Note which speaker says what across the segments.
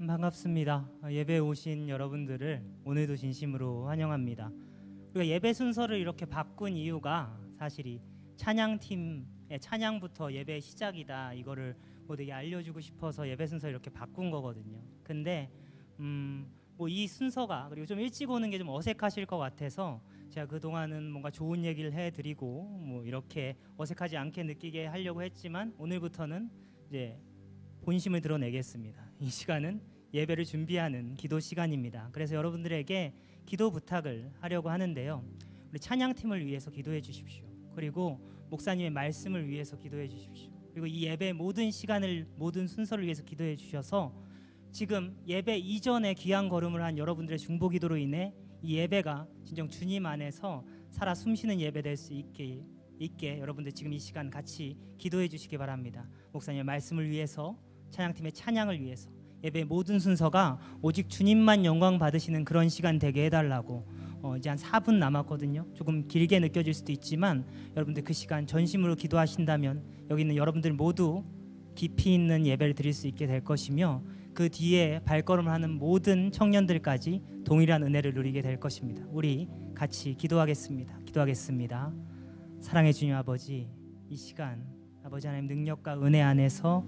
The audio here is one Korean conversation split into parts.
Speaker 1: 반갑습니다. 예배에 오신 여러분들을 오늘도 진심으로 환영합니다. 우리가 예배 순서를 이렇게 바꾼 이유가 사실 이 찬양팀의 찬양부터 예배 시작이다, 이거를 모두에게 알려주고 싶어서 예배 순서 이렇게 바꾼 거거든요. 근데 뭐 이 순서가, 그리고 좀 일찍 오는 게 좀 어색하실 것 같아서 제가 그동안은 뭔가 좋은 얘기를 해드리고 뭐 이렇게 어색하지 않게 느끼게 하려고 했지만, 오늘부터는 이제 본심을 드러내겠습니다. 이 시간은 예배를 준비하는 기도 시간입니다. 그래서 여러분들에게 기도 부탁을 하려고 하는데요. 우리 찬양팀을 위해서 기도해 주십시오. 그리고 목사님의 말씀을 위해서 기도해 주십시오. 그리고 이 예배 모든 시간을, 모든 순서를 위해서 기도해 주셔서 지금 예배 이전에 귀한 걸음을 한 여러분들의 중보 기도로 인해 이 예배가 진정 주님 안에서 살아 숨쉬는 예배 될 수 있게 여러분들 지금 이 시간 같이 기도해 주시기 바랍니다. 목사님의 말씀을 위해서, 찬양팀의 찬양을 위해서, 예배의 모든 순서가 오직 주님만 영광 받으시는 그런 시간 되게 해달라고. 이제 한 4분 남았거든요. 조금 길게 느껴질 수도 있지만 여러분들 그 시간 전심으로 기도하신다면 여기 있는 여러분들 모두 깊이 있는 예배를 드릴 수 있게 될 것이며, 그 뒤에 발걸음을 하는 모든 청년들까지 동일한 은혜를 누리게 될 것입니다. 우리 같이 기도하겠습니다. 사랑의 주님 아버지, 이 시간 아버지 하나님 능력과 은혜 안에서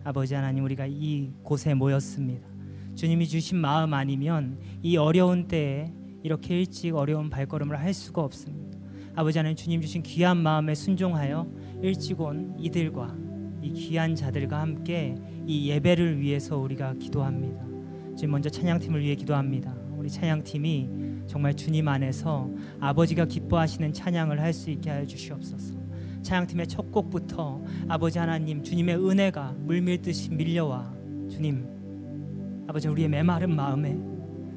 Speaker 1: 아버지 하나님 우리가 이 곳에 모였습니다. 주님이 주신 마음 아니면 이 어려운 때에 이렇게 일찍 어려운 발걸음을 할 수가 없습니다. 아버지 하나님, 주님 주신 귀한 마음에 순종하여 일찍 온 이들과 이 귀한 자들과 함께 이 예배를 위해서 우리가 기도합니다. 지금 먼저 찬양팀을 위해 기도합니다. 우리 찬양팀이 정말 주님 안에서 아버지가 기뻐하시는 찬양을 할 수 있게 하여 주시옵소서. 찬양팀의 첫 곡부터 아버지 하나님 주님의 은혜가 물밀듯이 밀려와 주님 아버지 우리의 메마른 마음에,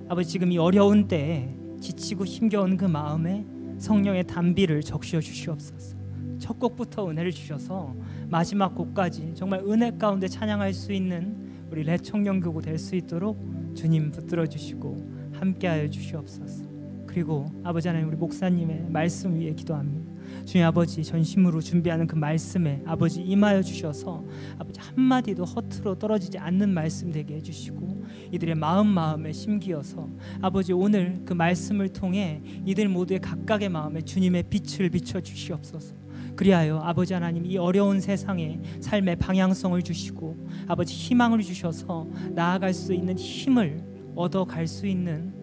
Speaker 1: 아버지 지금 이 어려운 때에 지치고 힘겨운 그 마음에 성령의 단비를 적셔 주시옵소서. 첫 곡부터 은혜를 주셔서 마지막 곡까지 정말 은혜 가운데 찬양할 수 있는 우리 레청년교구 될 수 있도록 주님 붙들어 주시고 함께하여 주시옵소서. 그리고 아버지 하나님, 우리 목사님의 말씀 위에 기도합니다. 주님 아버지, 전심으로 준비하는 그 말씀에 아버지 임하여 주셔서 아버지 한마디도 허투루 떨어지지 않는 말씀 되게 해주시고, 이들의 마음에 심기어서 아버지 오늘 그 말씀을 통해 이들 모두의 각각의 마음에 주님의 빛을 비춰 주시옵소서. 그리하여 아버지 하나님 이 어려운 세상에 삶의 방향성을 주시고 아버지 희망을 주셔서 나아갈 수 있는 힘을 얻어갈 수 있는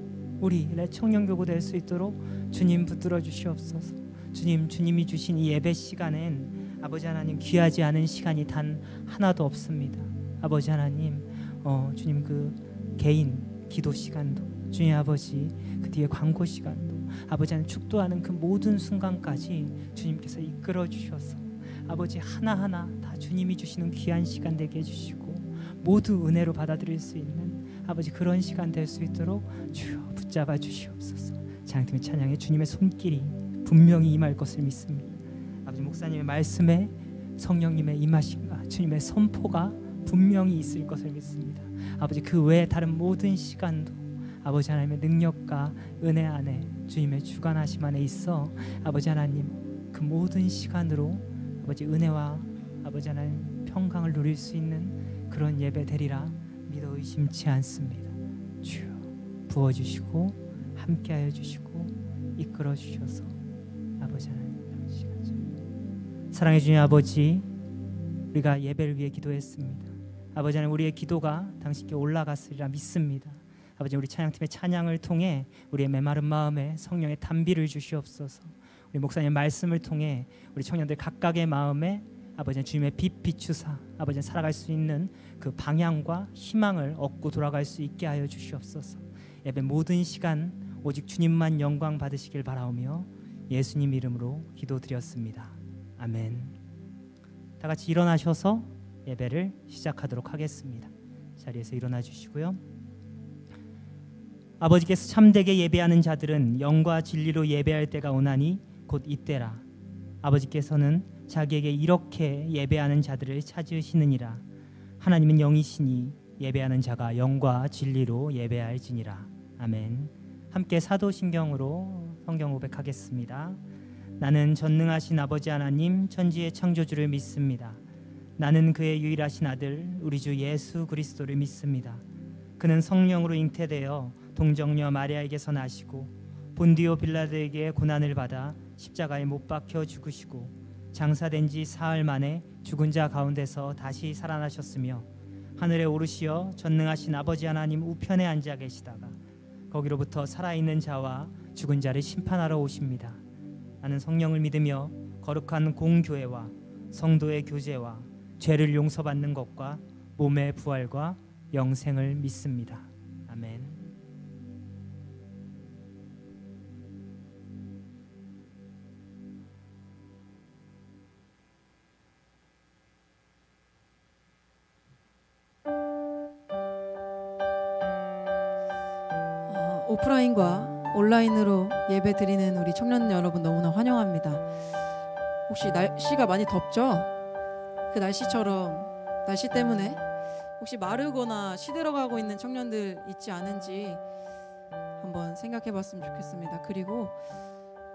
Speaker 1: 우리 청년교구 될 수 있도록 주님 붙들어 주시옵소서. 주님이 주신 이 예배 시간엔 아버지 하나님 귀하지 않은 시간이 단 하나도 없습니다. 아버지 하나님 주님 그 개인 기도 시간도, 주님 아버지 그 뒤에 광고 시간도, 아버지 하나님 축도하는 그 모든 순간까지 주님께서 이끌어 주셔서 아버지 하나하나 다 주님이 주시는 귀한 시간 되게 해주시고 모두 은혜로 받아들일 수 있는 아버지 그런 시간 될 수 있도록 주여 붙잡아 주시옵소서. 찬양팀의 찬양에 주님의 손길이 분명히 임할 것을 믿습니다. 아버지 목사님의 말씀에 성령님의 임하심과 주님의 선포가 분명히 있을 것을 믿습니다. 아버지 그 외에 다른 모든 시간도 아버지 하나님의 능력과 은혜 안에 주님의 주관하심 안에 있어 아버지 하나님 그 모든 시간으로 아버지 은혜와 아버지 하나님 평강을 누릴 수 있는 그런 예배 되리라 믿어 의심치 않습니다. 주여 부어주시고 함께하여 주시고 이끌어 주셔서 아버지 하나님 사랑해 주님 아버지, 우리가 예배를 위해 기도했습니다. 아버지 하나님 우리의 기도가 당신께 올라갔으리라 믿습니다. 아버지 우리 찬양팀의 찬양을 통해 우리의 메마른 마음에 성령의 단비를 주시옵소서. 우리 목사님의 말씀을 통해 우리 청년들 각각의 마음에 아버지 주님의 빛 비추사 아버지 살아갈 수 있는 그 방향과 희망을 얻고 돌아갈 수 있게 하여 주시옵소서. 예배 모든 시간 오직 주님만 영광 받으시길 바라오며 예수님 이름으로 기도드렸습니다. 아멘. 다 같이 일어나셔서 예배를 시작하도록 하겠습니다. 자리에서 일어나 주시고요. 아버지께서 참되게 예배하는 자들은 영과 진리로 예배할 때가 오나니 곧 이때라. 아버지께서는 자기에게 이렇게 예배하는 자들을 찾으시느니라. 하나님은 영이시니 예배하는 자가 영과 진리로 예배할지니라. 아멘. 함께 사도신경으로 성경 고백하겠습니다. 나는 전능하신 아버지 하나님 천지의 창조주를 믿습니다. 나는 그의 유일하신 아들 우리 주 예수 그리스도를 믿습니다. 그는 성령으로 잉태되어 동정녀 마리아에게서 나시고 본디오 빌라도에게 고난을 받아 십자가에 못 박혀 죽으시고 장사된 지 사흘 만에 죽은 자 가운데서 다시 살아나셨으며 하늘에 오르시어 전능하신 아버지 하나님 우편에 앉아 계시다가 거기로부터 살아있는 자와 죽은 자를 심판하러 오십니다. 나는 성령을 믿으며 거룩한 공교회와 성도의 교제와 죄를 용서받는 것과 몸의 부활과 영생을 믿습니다. 아멘.
Speaker 2: 오프라인과 온라인으로 예배 드리는 우리 청년 여러분 너무나 환영합니다. 혹시 날씨가 많이 덥죠? 그 날씨 때문에 혹시 마르거나 시들어가고 있는 청년들 있지 않은지 한번 생각해 봤으면 좋겠습니다. 그리고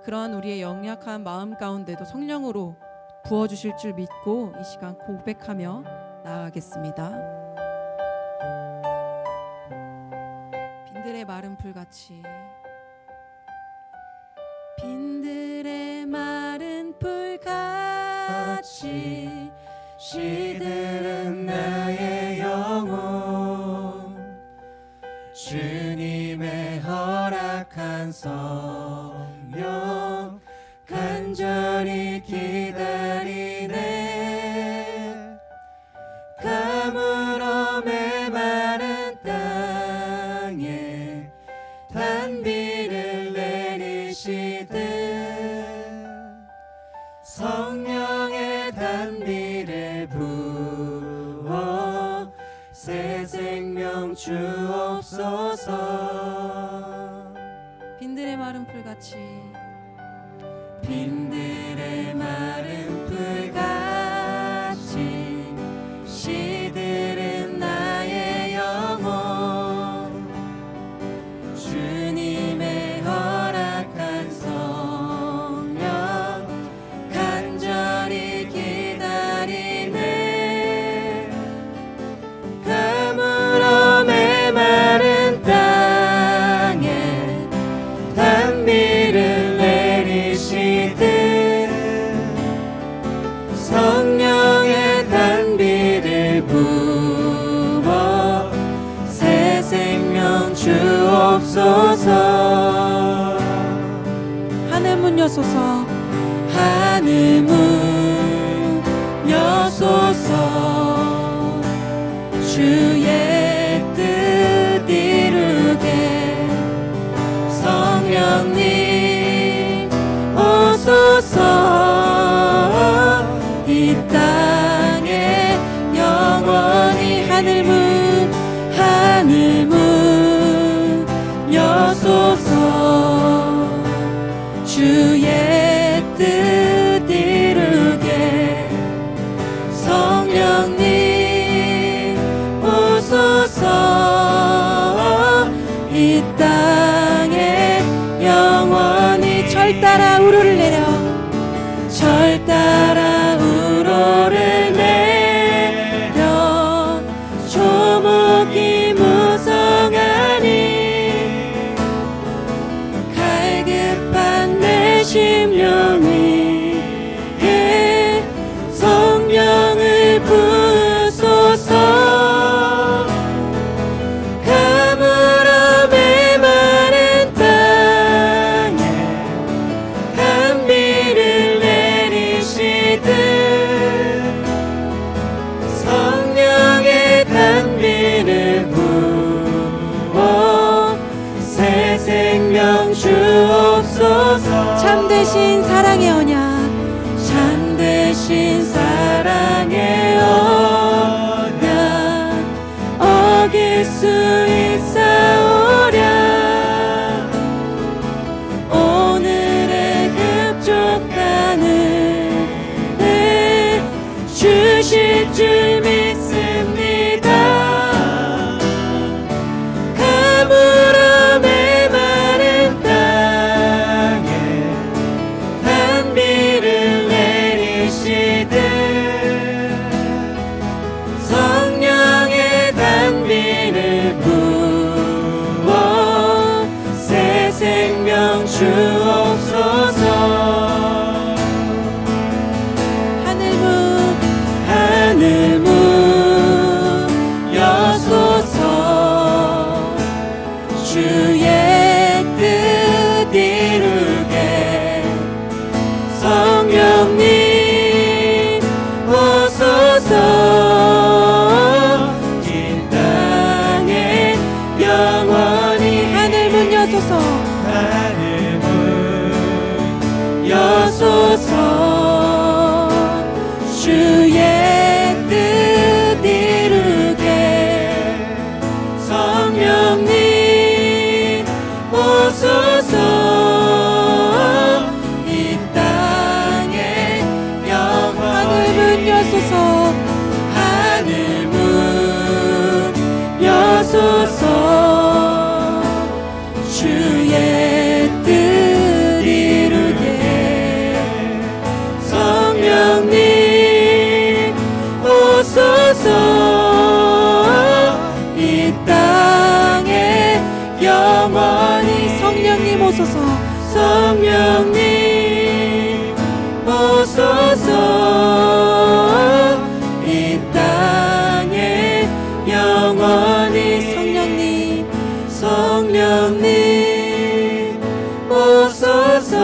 Speaker 2: 그러한 우리의 연약한 마음 가운데도 성령으로 부어주실 줄 믿고 이 시간 고백하며 나아가겠습니다. 빈들의 마른 풀같이 빈들의 마른 풀같이
Speaker 3: 시들은 나의 영혼 주님의 허락한 성령 간절히 기다리네 가물어 메마른 땅에 단비를 내리시듯 성령의 단비를 부어 새 생명 주옵소서.
Speaker 2: 빈들의 마른 풀같이
Speaker 3: 빈들의 마른 풀같이 시들은 나의 영혼 주님의 허락한 성령 간절히 기다리네 가물어 메마른 땅에 단비를 내리시듯 성령의 단비를 부어 새 생명 주옵소서.
Speaker 2: 하늘 문 여소서
Speaker 3: 하늘 문 여소서 주의 뜻 이루게 성령님 오소서 이 땅에 영원히 하늘 문 여소서 주의 뜻 이루게 성령님 오소서 이 땅에 영원히 절 따라 우로를 내려 절 따라 우로를 내려 조목이 무성하니 갈급한 내 심령이 성령을 부으소서 가물어 메마른 땅에 단비를 내리시듯 성령의 단비를 부어 새 생명 주옵소서.
Speaker 2: 참되신 사랑의 언약
Speaker 3: 참되신 사랑의 언약 어길 수 있사오랴 오늘의 급족한 은혜 주실 줄 믿습니다 가물어 메마른 땅에 단비 이 땅에 영원히
Speaker 2: 성령님 오소서
Speaker 3: 성령님 오소서 이 땅에 영원히
Speaker 2: 성령님
Speaker 3: 성령님 오소서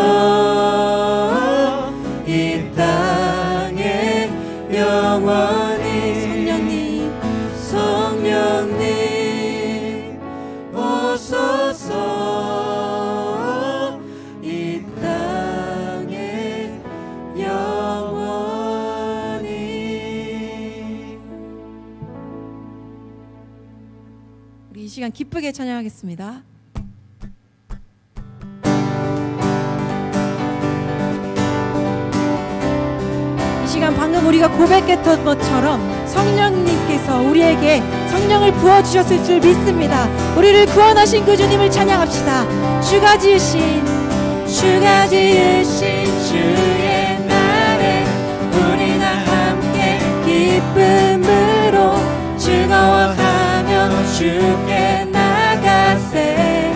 Speaker 3: 이 땅에 영원히
Speaker 2: 성령님
Speaker 3: 성령님 오소서 이 땅에 영원히.
Speaker 2: 우리 이 시간 기쁘게 찬양하겠습니다. 이 시간 방금 우리가 고백했던 것처럼 성령님께서 우리에게 성령을 부어주셨을 줄 믿습니다. 우리를 구원하신 그 주님을 찬양합시다. 주가 지으신
Speaker 3: 주의 날에 우리 다 함께 기쁨으로 즐거워하며 주께 나가세.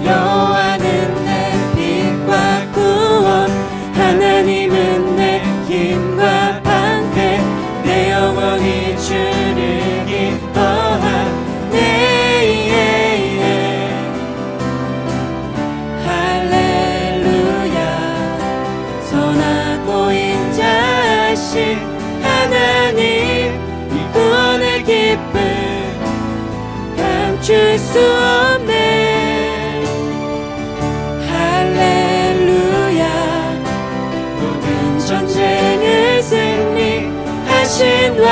Speaker 3: 여호와는 내 빛과 구원, 하나님은 내 힘과 방패. 내 영혼이 주를 기뻐하네. 선하고 인자하신 하나님, 이 구원의 기쁨 감출 수 없네. 할렐루야. 모든 전쟁을 승리하신 왕,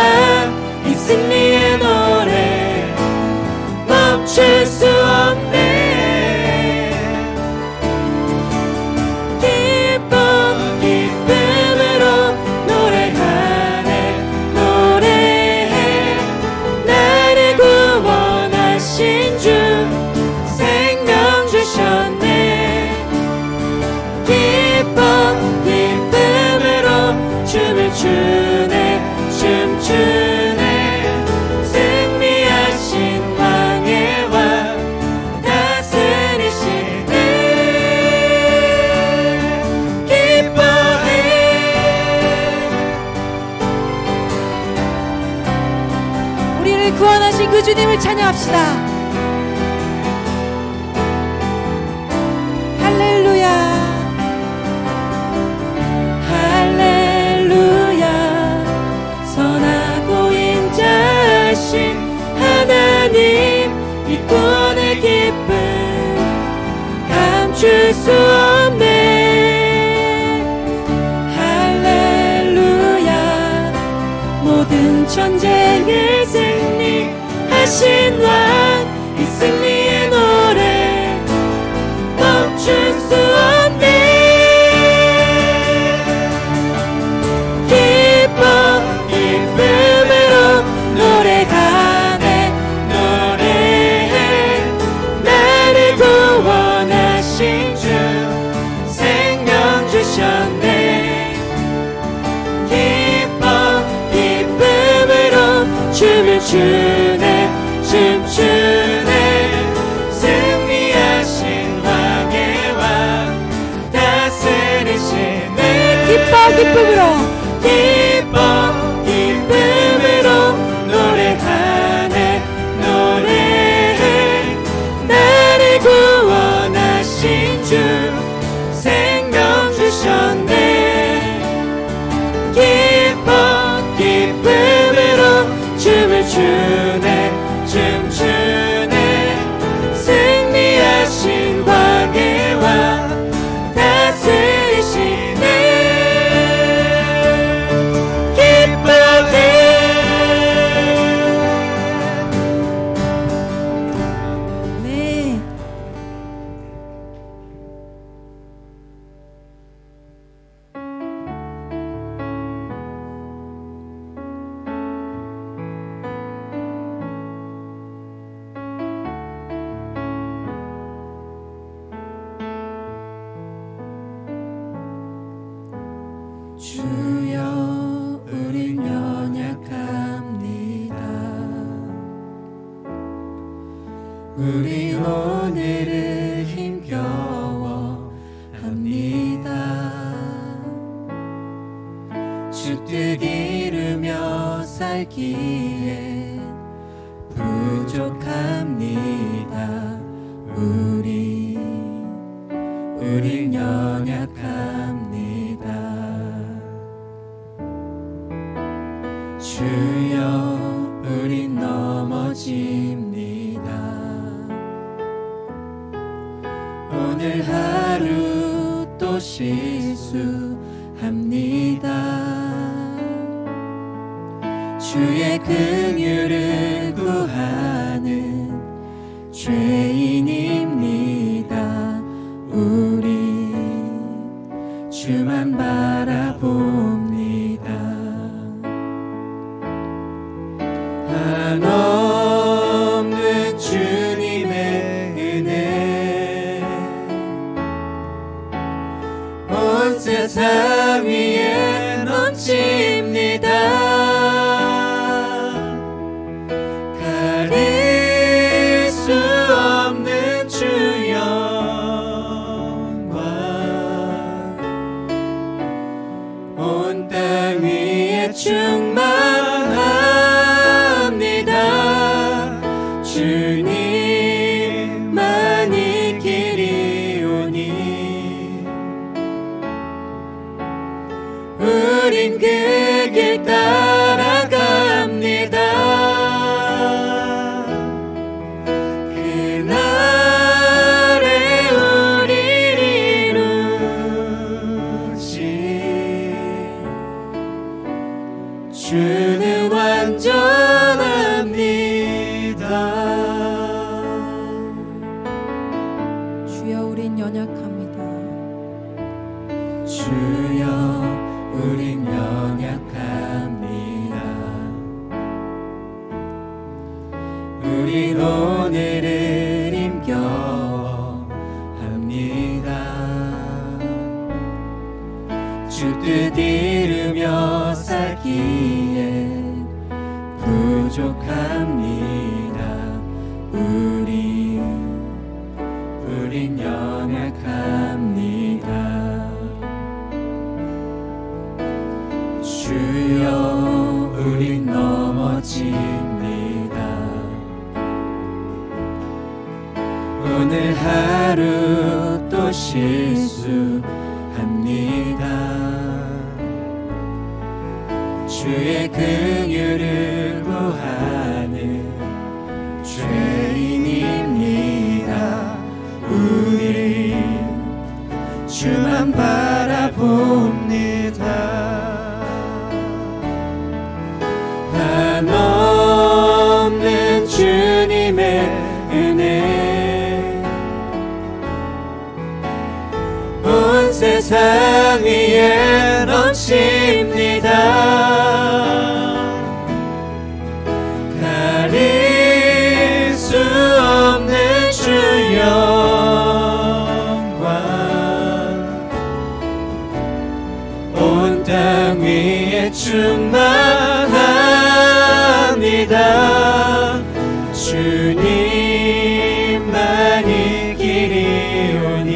Speaker 3: 이 승리의 노래 멈출 수 없네. 주네 춤추네. 승리하신 왕의 왕 다스리시네. 기뻐해.
Speaker 2: 우리를 구원하신 그 주님을 찬양합시다. 할렐루야.
Speaker 3: 선하고 인자하신 하나님, 이 구원의 기쁨 감출 수 없네. 할렐루야. 모든 전쟁을 승리하신 왕, 이 승리의 노래 멈출 수 없네. 기쁨으로 노래하네. 노래해. 나를 구원하신 주 생명 주셨네. 기쁨으로 춤을 추네. 춤추네. 승리하신 왕의 왕 다스리시네.
Speaker 2: 기쁨으로
Speaker 3: 기쁨으로 노래하네. 노래해. 나를 구원하신 주 생명 주셨네. 기쁨으로 춤을 추네. 우리 오늘을 힘겨워 합니다. 주 뜻 이루며 살기에 부족합니다. 우린 연약합니다. 주여 우린 넘어집니다. 오늘 하루 또 실수합니다. 주의 긍휼을 구하는 죄인입니다. 우리 주만 바라봅니다. 한없는 주님의 은혜 온 세상 위에 넘칩니다. 가릴 수 없는 주 영광 온 땅 위에 충만합니다. 주님만이 길이오니 우린 그 길 따라갑니다. 그날에 우리를 이루신 주는 완전합니다.
Speaker 2: 주여 우린 연약합니다.
Speaker 3: 주여 우린 연약합니다. 우린 오늘을 힘겨워 합니다. 주 뜻 이루며 살기에 부족합니다. 우린 연약합니다. 주여 우린 넘어집니다. 오늘 하루 또 실수합니다. 주의 긍휼을 구하는 죄인입니다. 우리 주만 바라봅니다. 한없는 주님의 은혜 온 세상 위에 넘칩니다. 가릴 수 없는 주 영광 온 땅 위에 충만합니다. 주님만이 길이오니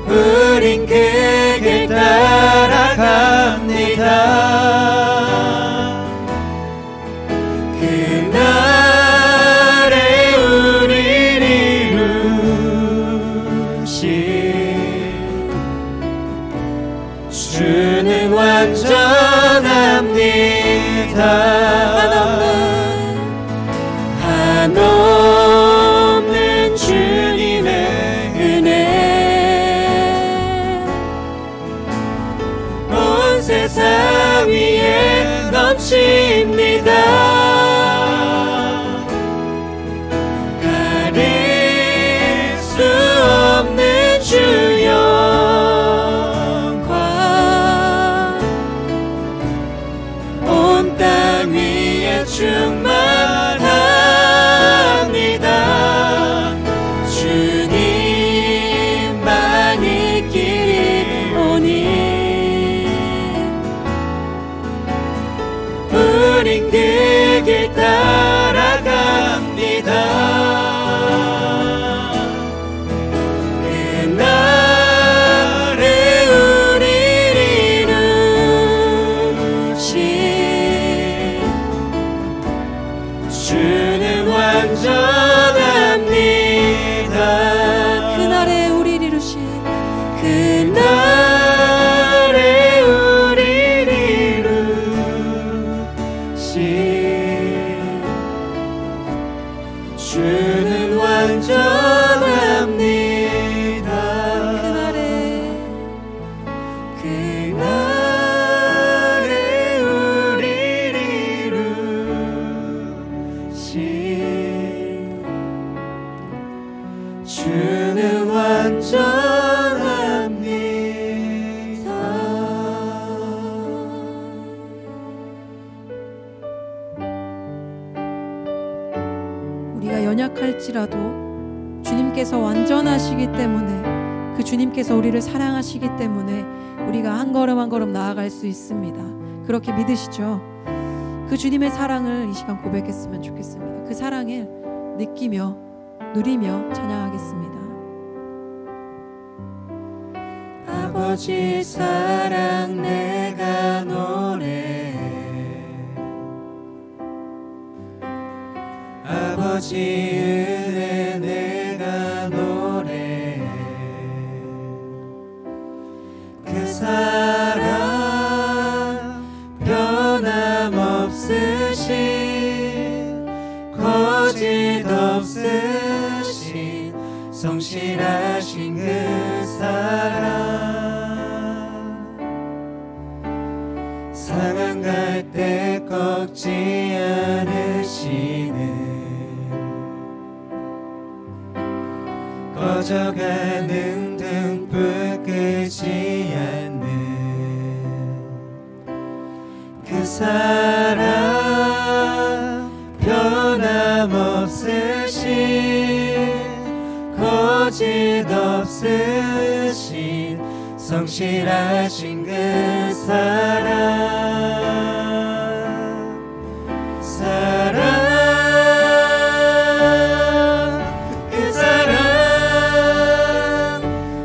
Speaker 3: 우린 그 길 따라갑니다. 그날에 우리를 이루신 주는 완전합니다. 한없는 주님의 은혜 온 세상 위에 넘칩니다. 가릴 수 없는 주 영광 온 땅 위에 충만합니다. 주님만이 길이오니 우린 그 길 그날에 우리를 이루신 주는 완전합니다.
Speaker 2: 우리가 연약할지라도 주님께서 완전하시기 때문에, 그 주님께서 우리를 사랑하시기 때문에 우리가 한 걸음 한 걸음 나아갈 수 있습니다. 그렇게 믿으시죠? 그 주님의 사랑을 이 시간 고백했으면 좋겠습니다. 그 사랑을 느끼며 누리며 찬양하겠습니다.
Speaker 3: 아버지 사랑 내가 노래해, 아버지 은혜 내가 노래해. 그 사랑 변함없으신 거짓 없으신 성실하신 그 사랑, 상한 갈 때 꺾지 않으시는 꺼져가는 등불 끄지 않는 그 사랑, 변함없으신 거짓 없으신 성실하신 그 사랑, 그 사랑,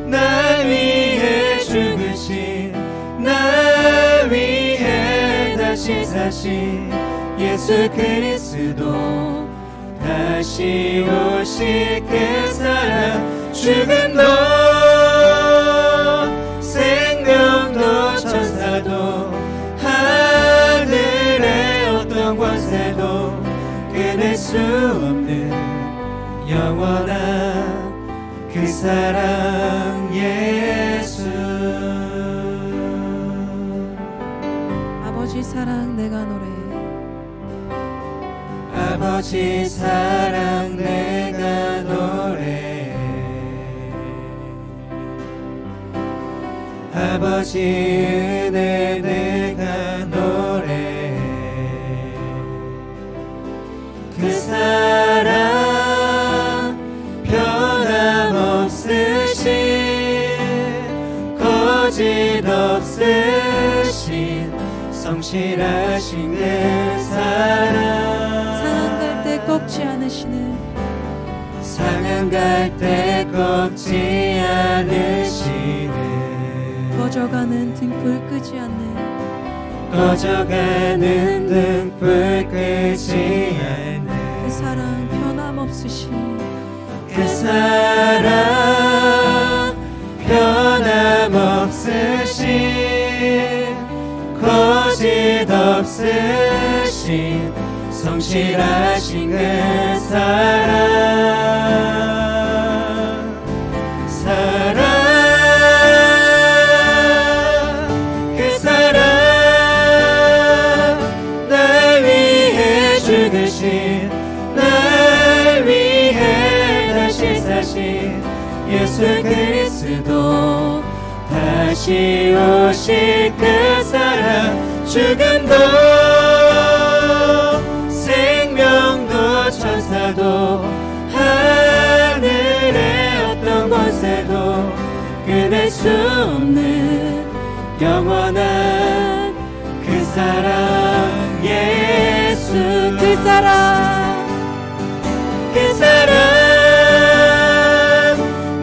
Speaker 3: 날 위해 죽으신, 날 위해 다시 사신 예수 그리스도, 다시 오실 그 사랑, 죽음도 생명도 천사도 하늘의 어떤 권세도 끊을 수 없는 영원한 그 사랑 예수.
Speaker 2: 아버지 사랑 내가 노래해,
Speaker 3: 아버지 사랑 내가 노래해, 아버지 은혜 내가 노래해. 그 사랑 변함없으신 거짓 없으신 성실하신 그 사랑,
Speaker 2: 상한 갈 때 꺾지 않으시는,
Speaker 3: 상한 갈 때 꺾지 않으시는
Speaker 2: 꺼져가는 등불 끄지 않는,
Speaker 3: 꺼져가는 등불 끄지 않는
Speaker 2: 그 사랑 변함없으신,
Speaker 3: 그 사랑, 변함없으신 거짓 없으신 성실하신 그 사랑, 그 사랑, 날 위해 죽으신, 날 위해 다시 사신 예수 그리스도, 다시 오실 그 사랑, 죽음도 생명도 천사도 하늘의 어떤 권세도 끊을 수 없는 영원한 그 사랑 예수.
Speaker 2: 그 사랑,
Speaker 3: 그 사랑,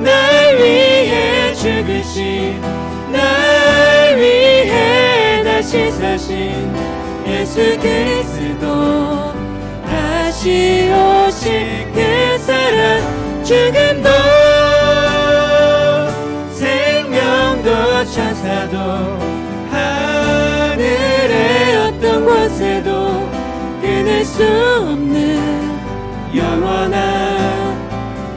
Speaker 3: 날 위해 죽으신, 날 위해 다시 사신 예수 그리스도, 다시 오실 그 사랑, 죽음도 생명도 천사도 하늘의 어떤 권세도 끊을 수 없는 영원한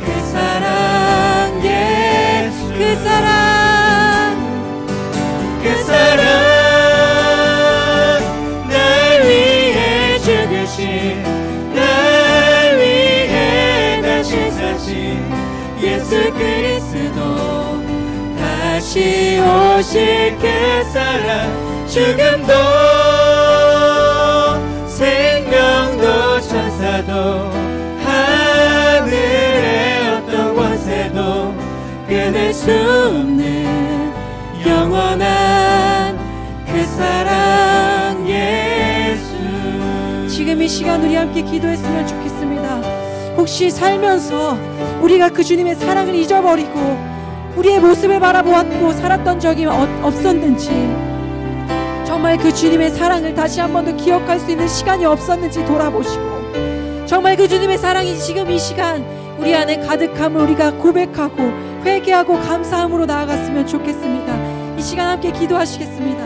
Speaker 3: 그 사랑 예수. 그 사랑, 그 그리스도 다시 오실 그 사랑 죽음도 생명도 천사도 하늘의 어떤 권세도 끊을 수 없는 영원한 그 사랑 예수.
Speaker 2: 지금 이 시간 우리 함께 기도했으면 좋겠습니다. 혹시 살면서 우리가 그 주님의 사랑을 잊어버리고 우리의 모습을 바라보았고 살았던 적이 없었는지, 정말 그 주님의 사랑을 다시 한 번 더 기억할 수 있는 시간이 없었는지 돌아보시고, 정말 그 주님의 사랑이 지금 이 시간 우리 안에 가득함을 우리가 고백하고 회개하고 감사함으로 나아갔으면 좋겠습니다. 이 시간 함께 기도하시겠습니다.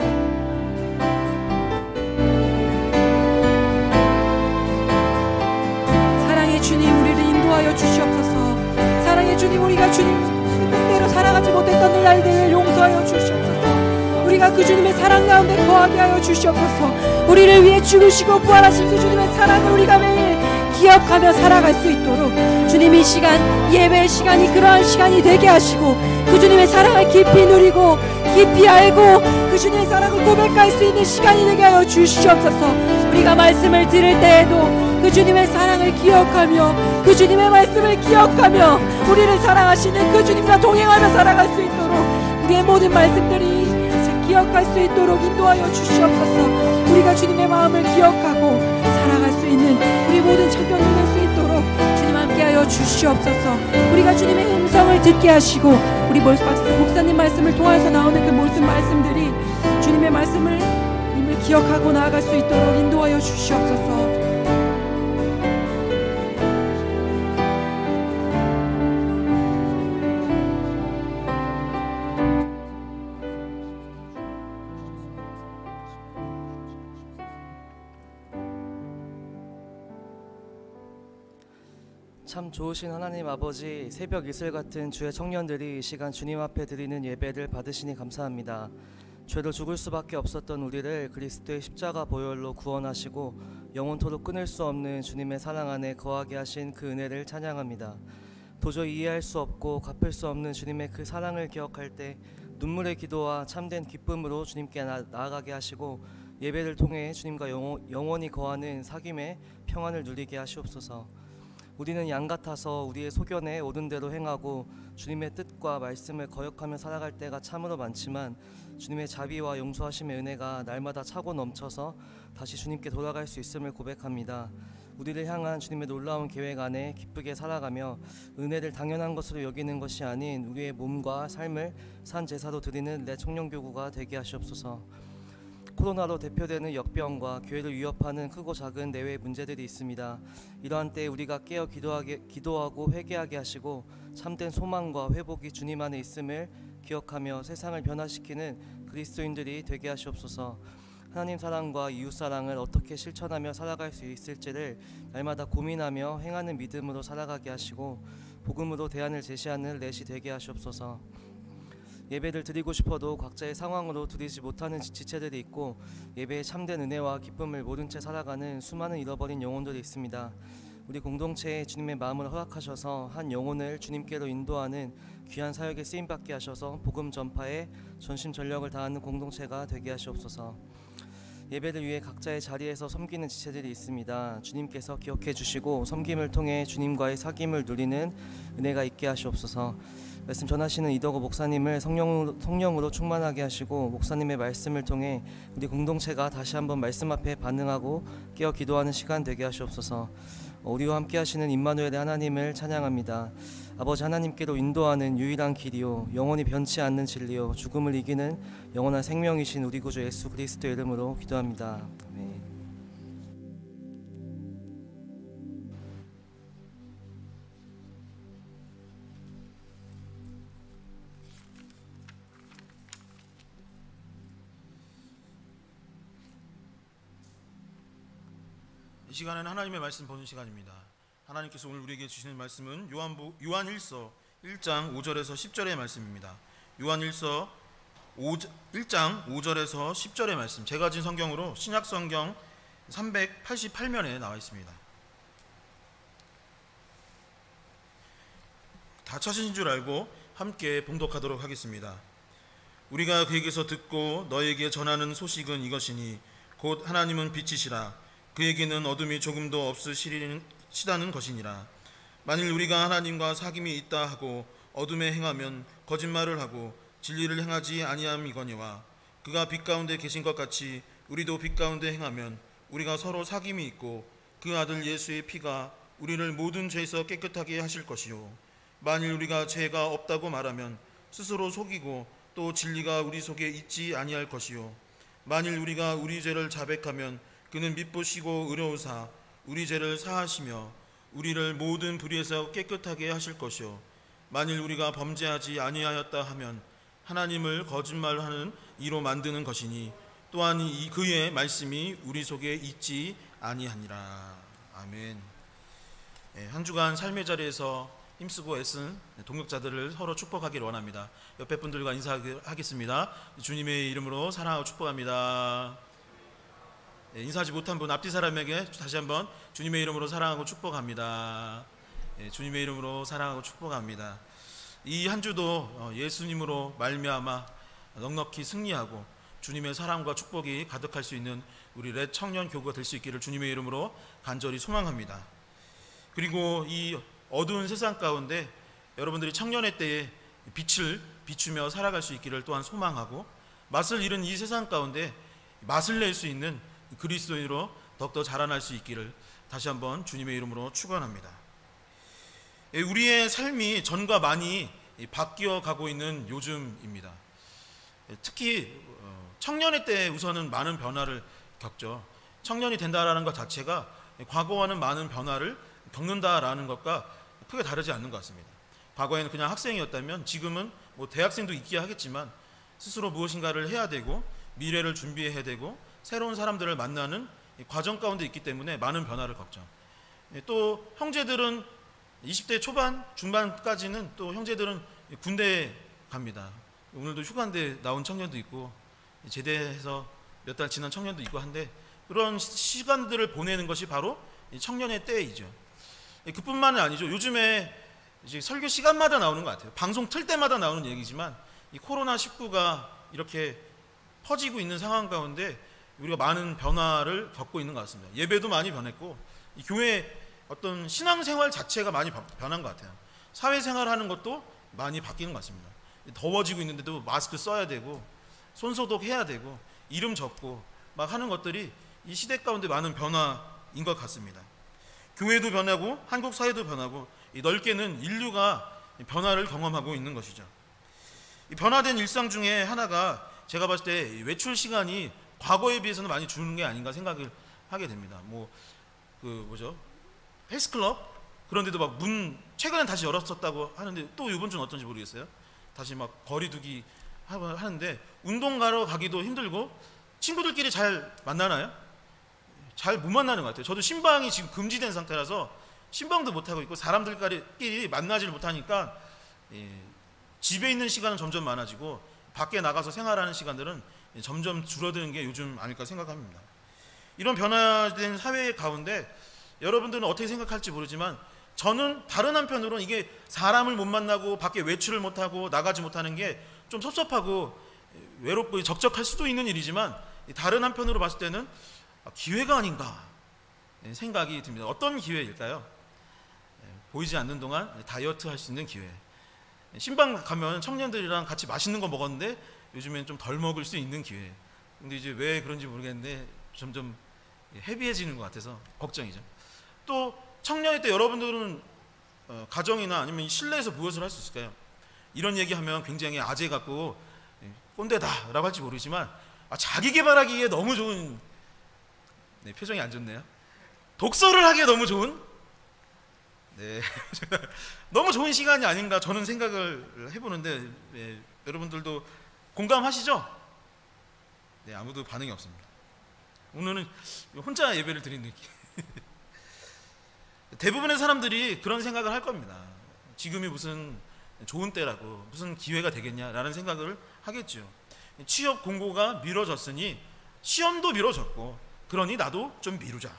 Speaker 2: 사랑의 주님, 우리를 인도하여 주시옵소서. 사랑의 주님, 우리가 주님 뜻대로 살아가지 못했던 날들을 용서하여 주시옵소서. 우리가 그 주님의 사랑 가운데 거하게 하여 주시옵소서. 우리를 위해 죽으시고 부활하신 그 주님의 사랑을 우리가 매일 기억하며 살아갈 수 있도록 주님, 이 시간 예배의 시간이 그러한 시간이 되게 하시고 그 주님의 사랑을 깊이 누리고 깊이 알고 그 주님의 사랑을 고백할 수 있는 시간이 되게 하여 주시옵소서. 우리가 말씀을 들을 때에도 그 주님의 사랑을 기억하며 그 주님의 말씀을 기억하며 우리를 사랑하시는 그 주님과 동행하며 살아갈 수 있도록 우리의 모든 말씀들이 기억할 수 있도록 인도하여 주시옵소서. 우리가 주님의 마음을 기억하고 살아갈 수 있는 우리 모든 청년들 될 수 있도록 주님 함께하여 주시옵소서. 우리가 주님의 음성을 듣게 하시고 우리 목사님 말씀을 통해서 나오는 그 모든 말씀들이 주님의 말씀을 기억하고 나아갈 수 있도록 인도하여 주시옵소서.
Speaker 4: 참 좋으신 하나님 아버지, 새벽 이슬 같은 주의 청년들이 이 시간 주님 앞에 드리는 예배를 받으시니 감사합니다. 죄로 죽을 수밖에 없었던 우리를 그리스도의 십자가 보혈로 구원하시고 영원토록 끊을 수 없는 주님의 사랑 안에 거하게 하신 그 은혜를 찬양합니다. 도저히 이해할 수 없고 갚을 수 없는 주님의 그 사랑을 기억할 때 눈물의 기도와 참된 기쁨으로 주님께 나아가게 하시고 예배를 통해 주님과 영원히 거하는 사귐의 평안을 누리게 하시옵소서. 우리는 양 같아서 우리의 소견에 옳은 대로 행하고 주님의 뜻과 말씀을 거역하며 살아갈 때가 참으로 많지만 주님의 자비와 용서하심의 은혜가 날마다 차고 넘쳐서 다시 주님께 돌아갈 수 있음을 고백합니다. 우리를 향한 주님의 놀라운 계획 안에 기쁘게 살아가며 은혜를 당연한 것으로 여기는 것이 아닌 우리의 몸과 삶을 산 제사로 드리는 내 청년교구가 되게 하시옵소서. 코로나로 대표되는 역병과 교회를 위협하는 크고 작은 내외 문제들이 있습니다. 이러한 때 우리가 깨어 기도하고 회개하게 하시고 참된 소망과 회복이 주님 안에 있음을 기억하며 세상을 변화시키는 그리스도인들이 되게 하시옵소서. 하나님 사랑과 이웃 사랑을 어떻게 실천하며 살아갈 수 있을지를 날마다 고민하며 행하는 믿음으로 살아가게 하시고 복음으로 대안을 제시하는 렛이 되게 하시옵소서. 예배를 드리고 싶어도 각자의 상황으로 드리지 못하는 지체들이 있고 예배의 참된 은혜와 기쁨을 모른 채 살아가는 수많은 잃어버린 영혼들이 있습니다. 우리 공동체에 주님의 마음을 허락하셔서 한 영혼을 주님께로 인도하는 귀한 사역에 쓰임받게 하셔서 복음 전파에 전심전력을 다하는 공동체가 되게 하시옵소서. 예배를 위해 각자의 자리에서 섬기는 지체들이 있습니다. 주님께서 기억해 주시고 섬김을 통해 주님과의 사귐을 누리는 은혜가 있게 하시옵소서. 말씀 전하시는 이덕호 목사님을 성령으로 충만하게 하시고 목사님의 말씀을 통해 우리 공동체가 다시 한번 말씀 앞에 반응하고 깨어 기도하는 시간 되게 하시옵소서. 우리와 함께 하시는 임마누엘의 하나님을 찬양합니다. 아버지 하나님께로 인도하는 유일한 길이요 영원히 변치 않는 진리요 죽음을 이기는 영원한 생명이신 우리 구주 예수 그리스도의 이름으로 기도합니다. 아멘.
Speaker 5: 이 시간에는 하나님의 말씀 보는 시간입니다. 하나님께서 오늘 우리에게 주시는 말씀은 요한일서 1장 5절에서 10절의 말씀입니다. 요한일서 1장 5절에서 10절의 말씀, 제가 가진 성경으로 신약성경 388면에 나와 있습니다. 다 찾으신 줄 알고 함께 봉독하도록 하겠습니다. 우리가 그에게서 듣고 너에게 전하는 소식은 이것이니 곧 하나님은 빛이시라. 그에게는 어둠이 조금도 없으시다는 것이니라. 만일 우리가 하나님과 사귐이 있다 하고 어둠에 행하면 거짓말을 하고 진리를 행하지 아니함이거니와 그가 빛 가운데 계신 것 같이 우리도 빛 가운데 행하면 우리가 서로 사귐이 있고 그 아들 예수의 피가 우리를 모든 죄에서 깨끗하게 하실 것이요 만일 우리가 죄가 없다고 말하면 스스로 속이고 또 진리가 우리 속에 있지 아니할 것이요 만일 우리가 우리 죄를 자백하면 그는 미쁘시고 의로우사 우리 죄를 사하시며 우리를 모든 불의에서 깨끗하게 하실 것이요 만일 우리가 범죄하지 아니하였다 하면 하나님을 거짓말하는 이로 만드는 것이니 또한 그의 말씀이 우리 속에 있지 아니하니라. 아멘. 한 주간 삶의 자리에서 힘쓰고 애쓴 동역자들을 서로 축복하기를 원합니다. 옆에 분들과 인사하겠습니다. 주님의 이름으로 사랑하고 축복합니다. 인사하지 못한 분 앞뒤 사람에게 다시 한번 주님의 이름으로 사랑하고 축복합니다. 주님의 이름으로 사랑하고 축복합니다. 이 한 주도 예수님으로 말미암아 넉넉히 승리하고 주님의 사랑과 축복이 가득할 수 있는 우리 렛 청년 교구가 될 수 있기를 주님의 이름으로 간절히 소망합니다. 그리고 이 어두운 세상 가운데 여러분들이 청년의 때에 빛을 비추며 살아갈 수 있기를 또한 소망하고 맛을 잃은 이 세상 가운데 맛을 낼 수 있는 그리스도인으로 더욱더 자라날 수 있기를 다시 한번 주님의 이름으로 축원합니다. 우리의 삶이 전과 많이 바뀌어 가고 있는 요즘입니다. 특히 청년의 때 우선은 많은 변화를 겪죠. 청년이 된다라는 것 자체가 과거와는 많은 변화를 겪는다라는 것과 크게 다르지 않는 것 같습니다. 과거에는 그냥 학생이었다면 지금은 뭐 대학생도 있기야 하겠지만 스스로 무엇인가를 해야 되고 미래를 준비해야 되고 새로운 사람들을 만나는 과정 가운데 있기 때문에 많은 변화를 겪죠. 또 형제들은 20대 초반 중반까지는 또 형제들은 군대에 갑니다. 오늘도 휴가인데 나온 청년도 있고 제대해서 몇 달 지난 청년도 있고 한데 그런 시간들을 보내는 것이 바로 청년의 때이죠. 그뿐만은 아니죠. 요즘에 이제 설교 시간마다 나오는 것 같아요. 방송 틀 때마다 나오는 얘기지만 이 코로나19가 이렇게 퍼지고 있는 상황 가운데 우리가 많은 변화를 겪고 있는 것 같습니다. 예배도 많이 변했고 이 교회 어떤 신앙생활 자체가 많이 변한 것 같아요. 사회생활하는 것도 많이 바뀌는 것 같습니다. 더워지고 있는데도 마스크 써야 되고 손소독해야 되고 이름 적고 막 하는 것들이 이 시대 가운데 많은 변화인 것 같습니다. 교회도 변하고 한국 사회도 변하고 넓게는 인류가 변화를 경험하고 있는 것이죠. 이 변화된 일상 중에 하나가 제가 봤을 때 외출 시간이 과거에 비해서는 많이 줄는 게 아닌가 생각을 하게 됩니다. 헬스클럽 그런데도 막 문 최근엔 다시 열었었다고 하는데 또 이번 주는 어떤지 모르겠어요. 다시 막 거리두기 하는데 운동 가러 가기도 힘들고 친구들끼리 잘 만나나요? 잘 못 만나는 것 같아요. 저도 신방이 지금 금지된 상태라서 신방도 못 하고 있고 사람들끼리 만나지를 못하니까 집에 있는 시간은 점점 많아지고 밖에 나가서 생활하는 시간들은 점점 줄어드는 게 요즘 아닐까 생각합니다. 이런 변화된 사회 가운데 여러분들은 어떻게 생각할지 모르지만 저는 다른 한편으로는 이게 사람을 못 만나고 밖에 외출을 못하고 나가지 못하는 게 좀 섭섭하고 외롭고 적적할 수도 있는 일이지만 다른 한편으로 봤을 때는 기회가 아닌가 생각이 듭니다. 어떤 기회일까요? 보이지 않는 동안 다이어트 할 수 있는 기회. 신방 가면 청년들이랑 같이 맛있는 거 먹었는데 요즘엔 좀 덜 먹을 수 있는 기회. 근데 이제 왜 그런지 모르겠는데 점점 헤비해지는 것 같아서 걱정이죠. 또 청년일 때 여러분들은 가정이나 아니면 실내에서 무엇을 할 수 있을까요? 이런 얘기하면 굉장히 아재 같고 꼰대다라고 할지 모르지만 자기 개발하기에 너무 좋은 표정이 안 좋네요. 독서를 하기에 너무 좋은 너무 좋은 시간이 아닌가 저는 생각을 해보는데 여러분들도 공감하시죠? 아무도 반응이 없습니다. 오늘은 혼자 예배를 드리는 느낌. 대부분의 사람들이 그런 생각을 할 겁니다. 지금이 무슨 좋은 때라고 무슨 기회가 되겠냐라는 생각을 하겠죠. 취업 공고가 미뤄졌으니 시험도 미뤄졌고 그러니 나도 좀 미루자.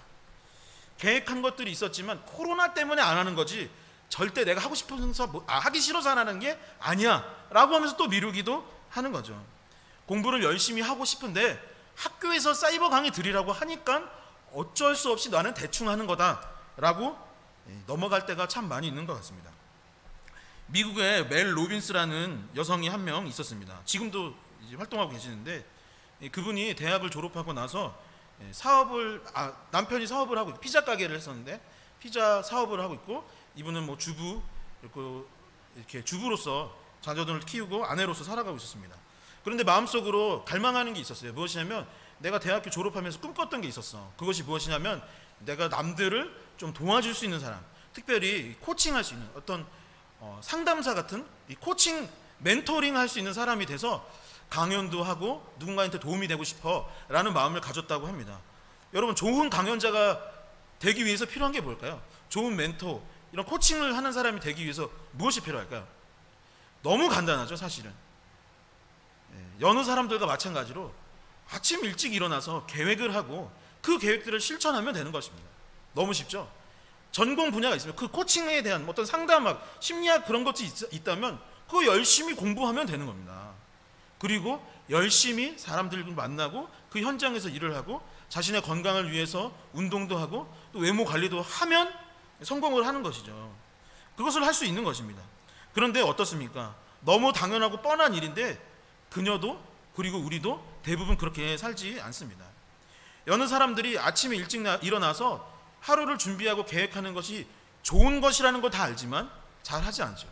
Speaker 5: 계획한 것들이 있었지만 코로나 때문에 안 하는 거지 절대 내가 하고 싶어서 하기 싫어서 안 하는 게 아니야 라고 하면서 또 미루기도 하는 거죠. 공부를 열심히 하고 싶은데 학교에서 사이버 강의 들으라고 하니까 어쩔 수 없이 나는 대충 하는 거다 라고 넘어갈 때가 참 많이 있는 것 같습니다. 미국에 멜 로빈스라는 여성이 한 명 있었습니다. 지금도 이제 활동하고 계시는데, 그분이 대학을 졸업하고 나서 남편이 사업을 하고 피자 가게를 했었는데 피자 사업을 하고 있고, 이분은 뭐 주부, 이렇게 주부로서 자녀들을 키우고 아내로서 살아가고 있었습니다. 그런데 마음속으로 갈망하는 게 있었어요. 무엇이냐면 내가 대학교 졸업하면서 꿈꿨던 게 있었어. 그것이 무엇이냐면 내가 남들을 좀 도와줄 수 있는 사람, 특별히 코칭할 수 있는 어떤 상담사 같은 이 코칭, 멘토링 할 수 있는 사람이 돼서 강연도 하고 누군가한테 도움이 되고 싶어 라는 마음을 가졌다고 합니다. 여러분, 좋은 강연자가 되기 위해서 필요한 게 뭘까요? 좋은 멘토, 이런 코칭을 하는 사람이 되기 위해서 무엇이 필요할까요? 너무 간단하죠, 사실은. 여느 사람들과 마찬가지로 아침 일찍 일어나서 계획을 하고 그 계획들을 실천하면 되는 것입니다. 너무 쉽죠? 전공 분야가 있으면 그 코칭에 대한 어떤 상담학, 심리학 그런 것이 있다면 그거 열심히 공부하면 되는 겁니다. 그리고 열심히 사람들을 만나고 그 현장에서 일을 하고 자신의 건강을 위해서 운동도 하고 또 외모 관리도 하면 성공을 하는 것이죠. 그것을 할 수 있는 것입니다. 그런데 어떻습니까? 너무 당연하고 뻔한 일인데 그녀도 그리고 우리도 대부분 그렇게 살지 않습니다. 여느 사람들이 아침에 일찍 일어나서 하루를 준비하고 계획하는 것이 좋은 것이라는 걸 다 알지만 잘 하지 않죠.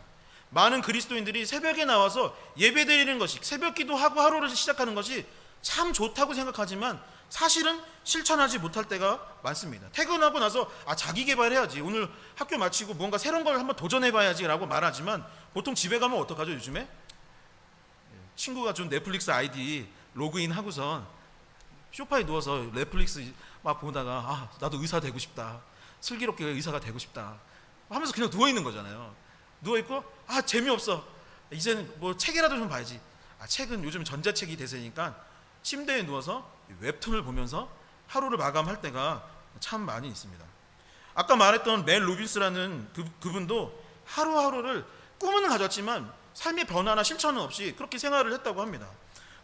Speaker 5: 많은 그리스도인들이 새벽에 나와서 예배드리는 것이, 새벽 기도하고 하루를 시작하는 것이 참 좋다고 생각하지만 사실은 실천하지 못할 때가 많습니다. 퇴근하고 나서 자기 개발해야지, 오늘 학교 마치고 뭔가 새로운 걸 한번 도전해봐야지 라고 말하지만 보통 집에 가면 어떡하죠? 요즘에 친구가 준 넷플릭스 아이디 로그인 하고선 소파에 누워서 넷플릭스 막 보다가 나도 의사 되고 싶다, 슬기롭게 의사가 되고 싶다 하면서 그냥 누워있는 거잖아요. 누워있고 재미없어, 이제는 뭐 책이라도 좀 봐야지. 책은 요즘 전자책이 대세니까 침대에 누워서 웹툰을 보면서 하루를 마감할 때가 참 많이 있습니다. 아까 말했던 멜 로빈스라는 그분도 하루하루를 꿈은 가졌지만 삶의 변화나 실천은 없이 그렇게 생활을 했다고 합니다.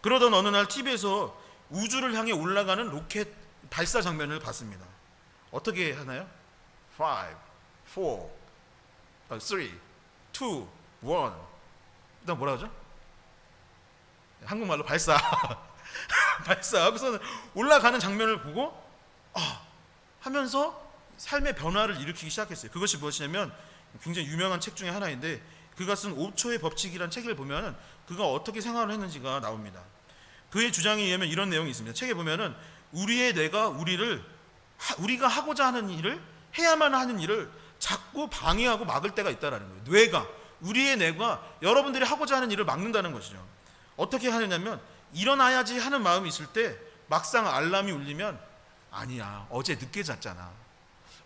Speaker 5: 그러던 어느 날 TV에서 우주를 향해 올라가는 로켓 발사 장면을 봤습니다. 어떻게 하나요? 5, 4, 3, 2, 1. 일단 뭐라 하죠? 한국말로 발사. 발사하고서는 올라가는 장면을 보고 하면서 삶의 변화를 일으키기 시작했어요. 그것이 무엇이냐면 굉장히 유명한 책 중에 하나인데, 그가 쓴 5초의 법칙이라는 책을 보면 그가 어떻게 생활을 했는지가 나옵니다. 그의 주장에 의하면 이런 내용이 있습니다. 책에 보면은 우리의 뇌가 우리가 하고자 하는 일을, 해야만 하는 일을 자꾸 방해하고 막을 때가 있다는 거예요. 우리의 뇌가 여러분들이 하고자 하는 일을 막는다는 것이죠. 어떻게 하느냐면 일어나야지 하는 마음이 있을 때 막상 알람이 울리면 아니야, 어제 늦게 잤잖아,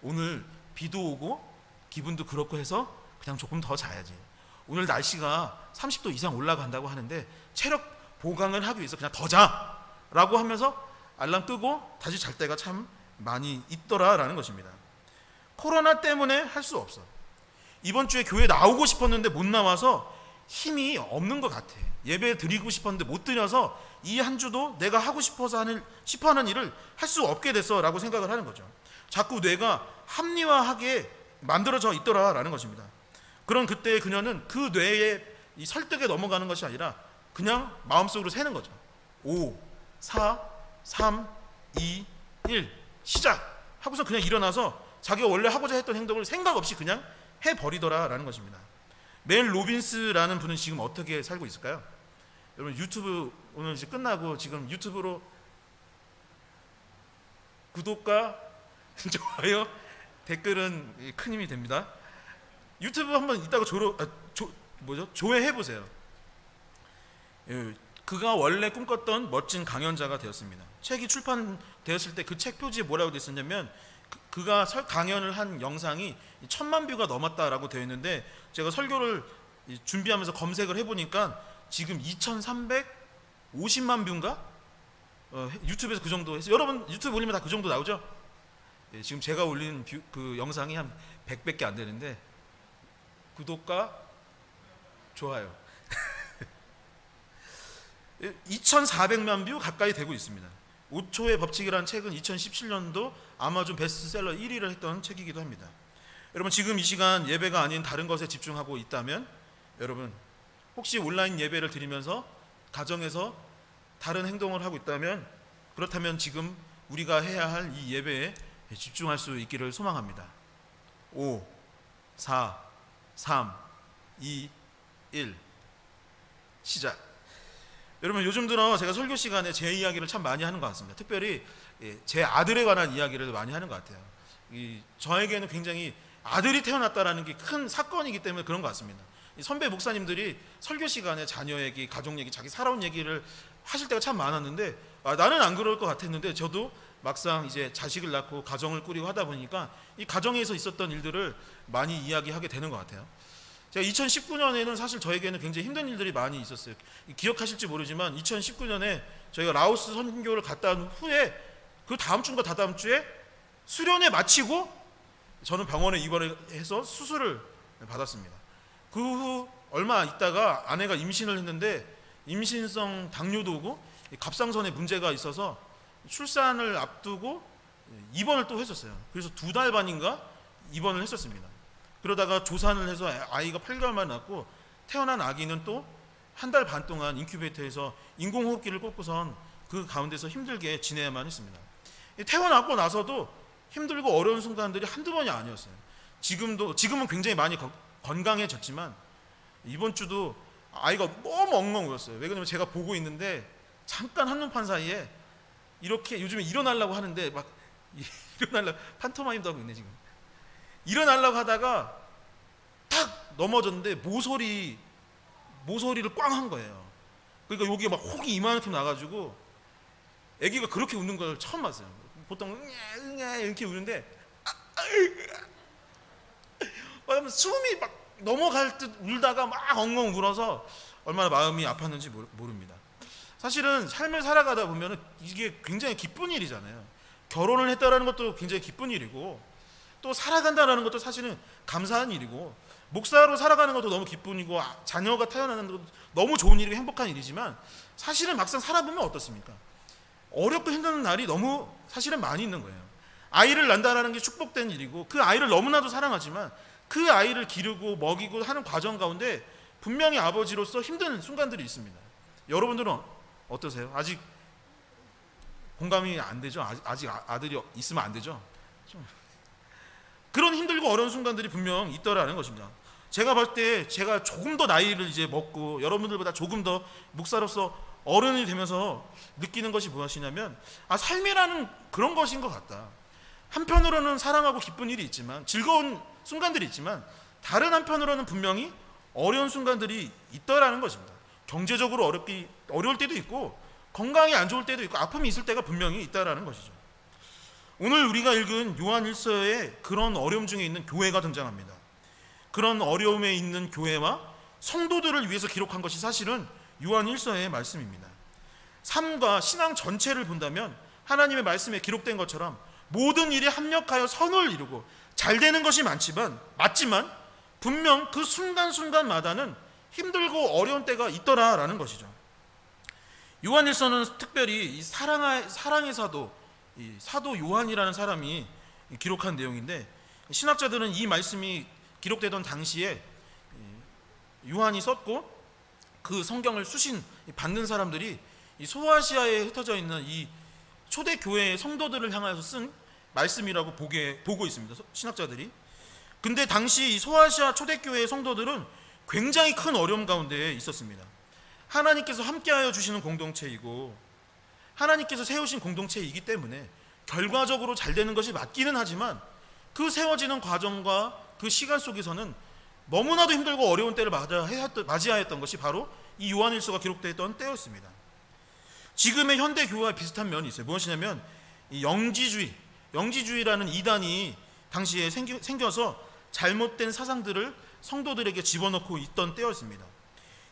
Speaker 5: 오늘 비도 오고 기분도 그렇고 해서 그냥 조금 더 자야지, 오늘 날씨가 30도 이상 올라간다고 하는데 체력 보강을 하기 위해서 그냥 더 자 라고 하면서 알람 끄고 다시 잘 때가 참 많이 있더라라는 것입니다. 코로나 때문에 할 수 없어. 이번 주에 교회 나오고 싶었는데 못 나와서 힘이 없는 것 같아. 예배 드리고 싶었는데 못 드려서 이 한 주도 내가 하고 싶어하는 일을 할 수 없게 됐어 라고 생각을 하는 거죠. 자꾸 뇌가 합리화하게 만들어져 있더라라는 것입니다. 그런 그때 그녀는 그 뇌의 이 설득에 넘어가는 것이 아니라 그냥 마음속으로 세는 거죠. 5, 4, 3, 2, 1 시작 하고서 그냥 일어나서 자기가 원래 하고자 했던 행동을 생각 없이 그냥 해버리더라라는 것입니다. 멜 로빈스라는 분은 지금 어떻게 살고 있을까요? 여러분, 유튜브 오늘 이제 끝나고 지금 유튜브로 구독과 좋아요, 댓글은 큰 힘이 됩니다. 유튜브 한번 이따가 조회해 보세요. 그가 원래 꿈꿨던 멋진 강연자가 되었습니다. 책이 출판되었을 때 그 책 표지에 뭐라고 되어 있었냐면 그가 강연을 한 영상이 1000만 뷰가 넘었다라고 되어 있는데, 제가 설교를 준비하면서 검색을 해보니까 지금 2350만 뷰인가? 유튜브에서 그 정도 해서, 여러분 유튜브 올리면 다 그 정도 나오죠? 지금 제가 올린 그 영상이 한 100밖에 안 되는데 구독과 좋아요. 2,400만 뷰 가까이 되고 있습니다. 5초의 법칙이라는 책은 2017년도 아마존 베스트셀러 1위를 했던 책이기도 합니다. 여러분, 지금 이 시간 예배가 아닌 다른 것에 집중하고 있다면, 여러분 혹시 온라인 예배를 드리면서 가정에서 다른 행동을 하고 있다면, 그렇다면 지금 우리가 해야 할 이 예배에 집중할 수 있기를 소망합니다. 5, 4, 3, 2, 1 시작. 여러분, 요즘 들어 제가 설교 시간에 제 이야기를 참 많이 하는 것 같습니다. 특별히 제 아들에 관한 이야기를 많이 하는 것 같아요. 저에게는 굉장히 아들이 태어났다라는 게 큰 사건이기 때문에 그런 것 같습니다. 선배 목사님들이 설교 시간에 자녀 얘기, 가족 얘기, 자기 살아온 얘기를 하실 때가 참 많았는데, 나는 안 그럴 것 같았는데 저도 막상 이제 자식을 낳고 가정을 꾸리고 하다 보니까 이 가정에서 있었던 일들을 많이 이야기하게 되는 것 같아요. 제가 2019년에는 사실 저에게는 굉장히 힘든 일들이 많이 있었어요. 기억하실지 모르지만 2019년에 저희가 라오스 선교를 갔다 온 후에 그 다음 주인가 다다음 주에 수련회 마치고 저는 병원에 입원을 해서 수술을 받았습니다. 그 후 얼마 있다가 아내가 임신을 했는데 임신성 당뇨도 갑상선에 문제가 있어서 출산을 앞두고 입원을 또 했었어요. 그래서 2달 반인가 입원을 했었습니다. 그러다가 조산을 해서 아이가 8개월 만에 낳고 태어난 아기는 또 1달 반 동안 인큐베이터에서 인공호흡기를 꽂고선 그 가운데서 힘들게 지내야만 했습니다. 태어나고 나서도 힘들고 어려운 순간들이 한두 번이 아니었어요. 지금은 굉장히 많이 건강해졌지만 이번 주도 아이가 너무 엉엉 울었어요. 왜 그러냐면 제가 보고 있는데 잠깐 한눈판 사이에 이렇게 요즘에 일어나려고 하는데 막 일어나려고 판토마임도 하고 있네 지금. 일어나려고 하다가 탁 넘어졌는데 모서리를 꽝 한 거예요. 그러니까 여기에 막 혹이 이만큼 나가지고 아기가 그렇게 웃는 걸 처음 봤어요. 보통 응애 이렇게 우는데 숨이 막 넘어갈 듯 울다가 막 엉엉 울어서 얼마나 마음이 아팠는지 모릅니다. 사실은 삶을 살아가다 보면 이게 굉장히 기쁜 일이잖아요. 결혼을 했다라는 것도 굉장히 기쁜 일이고 또 살아간다라는 것도 사실은 감사한 일이고 목사로 살아가는 것도 너무 기쁜 일이고 자녀가 태어나는 것도 너무 좋은 일이고 행복한 일이지만 사실은 막상 살아보면 어떻습니까? 어렵고 힘든 날이 너무 사실은 많이 있는 거예요. 아이를 낳는다라는 게 축복된 일이고 그 아이를 너무나도 사랑하지만 그 아이를 기르고 먹이고 하는 과정 가운데 분명히 아버지로서 힘든 순간들이 있습니다. 여러분들은 어떠세요? 아직 공감이 안 되죠? 아직 아들이 있으면 안 되죠? 그런 힘들고 어려운 순간들이 분명 있더라는 것입니다. 제가 볼 때 제가 조금 더 나이를 이제 먹고 여러분들보다 조금 더 목사로서 어른이 되면서 느끼는 것이 무엇이냐면 삶이라는 그런 것인 것 같다. 한편으로는 사랑하고 기쁜 일이 있지만 즐거운 순간들이 있지만 다른 한편으로는 분명히 어려운 순간들이 있더라는 것입니다. 경제적으로 어려울 때도 있고 건강이 안 좋을 때도 있고 아픔이 있을 때가 분명히 있다라는 것이죠. 오늘 우리가 읽은 요한 1서에 그런 어려움 중에 있는 교회가 등장합니다. 그런 어려움에 있는 교회와 성도들을 위해서 기록한 것이 사실은 요한 1서의 말씀입니다. 삶과 신앙 전체를 본다면 하나님의 말씀에 기록된 것처럼 모든 일이 합력하여 선을 이루고 잘 되는 것이 맞지만 분명 그 순간순간마다는 힘들고 어려운 때가 있더라라는 것이죠. 요한 1서는 특별히 이 사랑의 사도, 이 사도 요한이라는 사람이 기록한 내용인데 신학자들은 이 말씀이 기록되던 당시에 요한이 썼고 그 성경을 받는 사람들이 이 소아시아에 흩어져 있는 이 초대교회의 성도들을 향해서 쓴 말씀이라고 보고 있습니다. 신학자들이. 근데 당시 이 소아시아 초대교회의 성도들은 굉장히 큰 어려움 가운데 있었습니다. 하나님께서 함께하여 주시는 공동체이고 하나님께서 세우신 공동체이기 때문에 결과적으로 잘 되는 것이 맞기는 하지만 그 세워지는 과정과 그 시간 속에서는 너무나도 힘들고 어려운 때를 맞이하였던 것이 바로 이 요한일서가 기록되었던 때였습니다. 지금의 현대 교회와 비슷한 면이 있어요. 무엇이냐면 이 영지주의라는 이단이 당시에 생겨서 잘못된 사상들을 성도들에게 집어넣고 있던 때였습니다.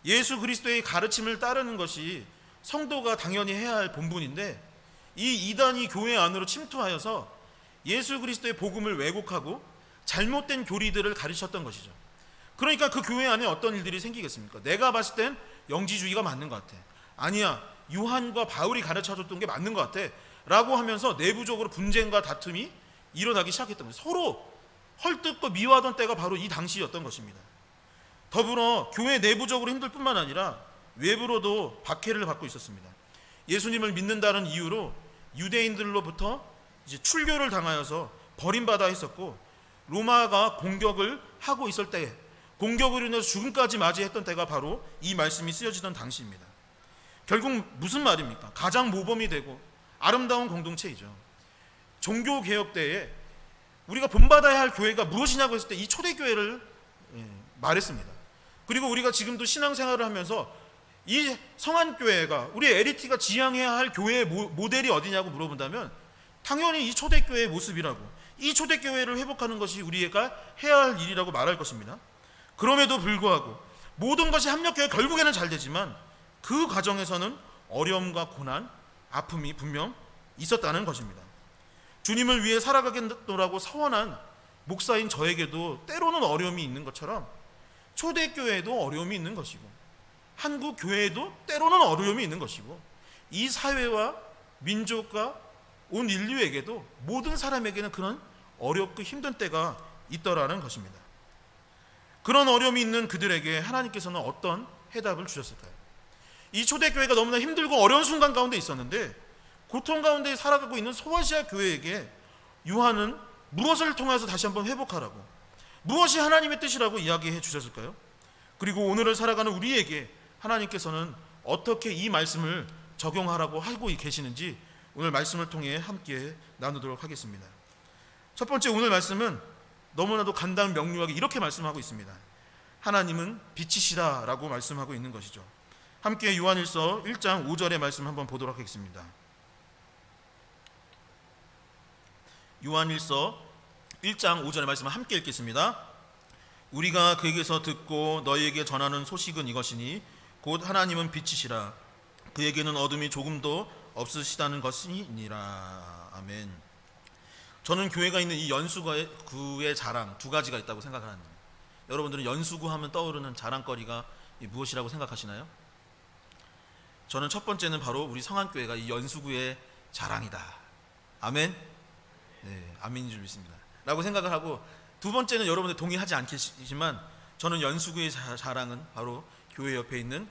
Speaker 5: 예수 그리스도의 가르침을 따르는 것이 성도가 당연히 해야 할 본분인데 이 이단이 교회 안으로 침투하여서 예수 그리스도의 복음을 왜곡하고 잘못된 교리들을 가르쳤던 것이죠. 그러니까 그 교회 안에 어떤 일들이 생기겠습니까? 내가 봤을 땐 영지주의가 맞는 것 같아. 아니야, 요한과 바울이 가르쳐줬던 게 맞는 것 같아 라고 하면서 내부적으로 분쟁과 다툼이 일어나기 시작했던 거예요. 서로 헐뜯고 미워하던 때가 바로 이 당시였던 것입니다. 더불어 교회 내부적으로 힘들 뿐만 아니라 외부로도 박해를 받고 있었습니다. 예수님을 믿는다는 이유로 유대인들로부터 이제 출교를 당하여서 버림받아 있었고, 로마가 공격을 하고 있을 때, 공격으로 인해서 죽음까지 맞이했던 때가 바로 이 말씀이 쓰여지던 당시입니다. 결국 무슨 말입니까? 가장 모범이 되고 아름다운 공동체이죠. 종교개혁 때에 우리가 본받아야 할 교회가 무엇이냐고 했을 때 이 초대교회를 말했습니다. 그리고 우리가 지금도 신앙생활을 하면서 이 성안교회가, 우리 LET가 지향해야 할 교회의 모델이 어디냐고 물어본다면 당연히 이 초대교회의 모습이라고, 이 초대교회를 회복하는 것이 우리가 해야 할 일이라고 말할 것입니다. 그럼에도 불구하고 모든 것이 합력해야 결국에는 잘 되지만 그 과정에서는 어려움과 고난, 아픔이 분명 있었다는 것입니다. 주님을 위해 살아가겠노라고 서원한 목사인 저에게도 때로는 어려움이 있는 것처럼 초대교회에도 어려움이 있는 것이고, 한국 교회에도 때로는 어려움이 있는 것이고, 이 사회와 민족과 온 인류에게도, 모든 사람에게는 그런 어렵고 힘든 때가 있더라는 것입니다. 그런 어려움이 있는 그들에게 하나님께서는 어떤 해답을 주셨을까요? 이 초대교회가 너무나 힘들고 어려운 순간 가운데 있었는데, 고통 가운데 살아가고 있는 소아시아 교회에게 요한은 무엇을 통해서 다시 한번 회복하라고, 무엇이 하나님의 뜻이라고 이야기해 주셨을까요? 그리고 오늘을 살아가는 우리에게 하나님께서는 어떻게 이 말씀을 적용하라고 하고 계시는지 오늘 말씀을 통해 함께 나누도록 하겠습니다. 첫 번째, 오늘 말씀은 너무나도 간단 명료하게 이렇게 말씀하고 있습니다. 하나님은 빛이시다 라고 말씀하고 있는 것이죠. 함께 요한일서 1장 5절의 말씀 한번 보도록 하겠습니다. 요한일서 1장 5절의 말씀을 함께 읽겠습니다. 우리가 그에게서 듣고 너희에게 전하는 소식은 이것이니 곧 하나님은 빛이시라. 그에게는 어둠이 조금도 없으시다는 것이니라. 아멘. 저는 교회가 있는 이 연수구의 자랑 두 가지가 있다고 생각을 합니다. 여러분들은 연수구 하면 떠오르는 자랑거리가 무엇이라고 생각하시나요? 저는 첫 번째는 바로 우리 성안교회가 이 연수구의 자랑이다. 아멘? 네, 아멘인 줄 믿습니다. 라고 생각을 하고, 두 번째는 여러분들 동의하지 않겠지만 저는 연수구의 자랑은 바로 교회 옆에 있는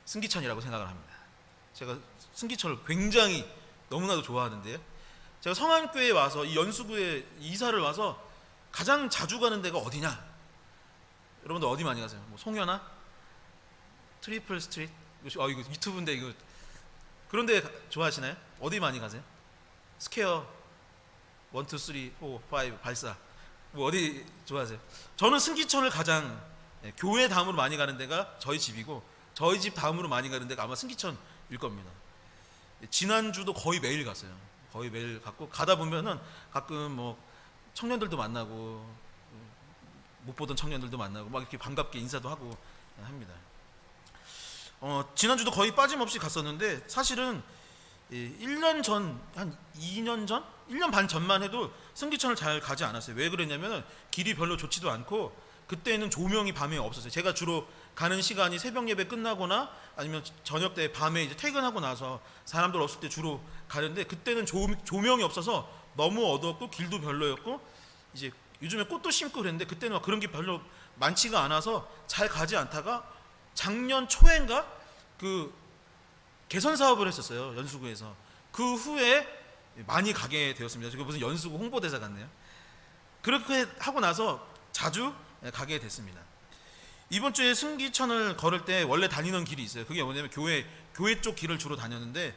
Speaker 5: 승기천이라고 생각을 합니다. 제가 승기천을 굉장히 너무나도 좋아하는데요, 제가 성안교회에 와서 이 연수구에 이사를 와서 가장 자주 가는 데가 어디냐? 여러분들 어디 많이 가세요? 뭐 송현아? 트리플 스트리트? 이거 유튜브인데 이거 그런데 좋아하시나요? 어디 많이 가세요? 스퀘어 1, 2, 3, 4, 5 발사 뭐 어디 좋아하세요? 저는 승기천을 가장 교회 다음으로 많이 가는 데가 저희 집이고, 저희 집 다음으로 많이 가는 데가 아마 승기천일 겁니다. 지난주도 거의 매일 갔어요. 거의 매일 갔고, 가다 보면은 가끔 뭐 청년들도 만나고 못 보던 청년들도 만나고 막 이렇게 반갑게 인사도 하고 합니다. 지난주도 거의 빠짐없이 갔었는데, 사실은 1년 전, 한 2년 전? 1년 반 전만 해도 승기천을 잘 가지 않았어요. 왜 그랬냐면 길이 별로 좋지도 않고, 그때는 조명이 밤에 없었어요. 제가 주로 가는 시간이 새벽 예배 끝나거나 아니면 저녁 때 밤에 이제 퇴근하고 나서 사람들 없을 때 주로 가는데, 그때는 조명이 없어서 너무 어두웠고 길도 별로였고, 이제 요즘에 꽃도 심고 그랬는데 그때는 막 그런 게 별로 많지가 않아서 잘 가지 않다가 작년 초인가 그 개선 사업을 했었어요, 연수구에서. 그 후에 많이 가게 되었습니다. 지금 무슨 연수구 홍보대사 같네요. 그렇게 하고 나서 자주 가게 됐습니다. 이번 주에 승기천을 걸을 때 원래 다니는 길이 있어요. 그게 뭐냐면 교회 쪽 길을 주로 다녔는데,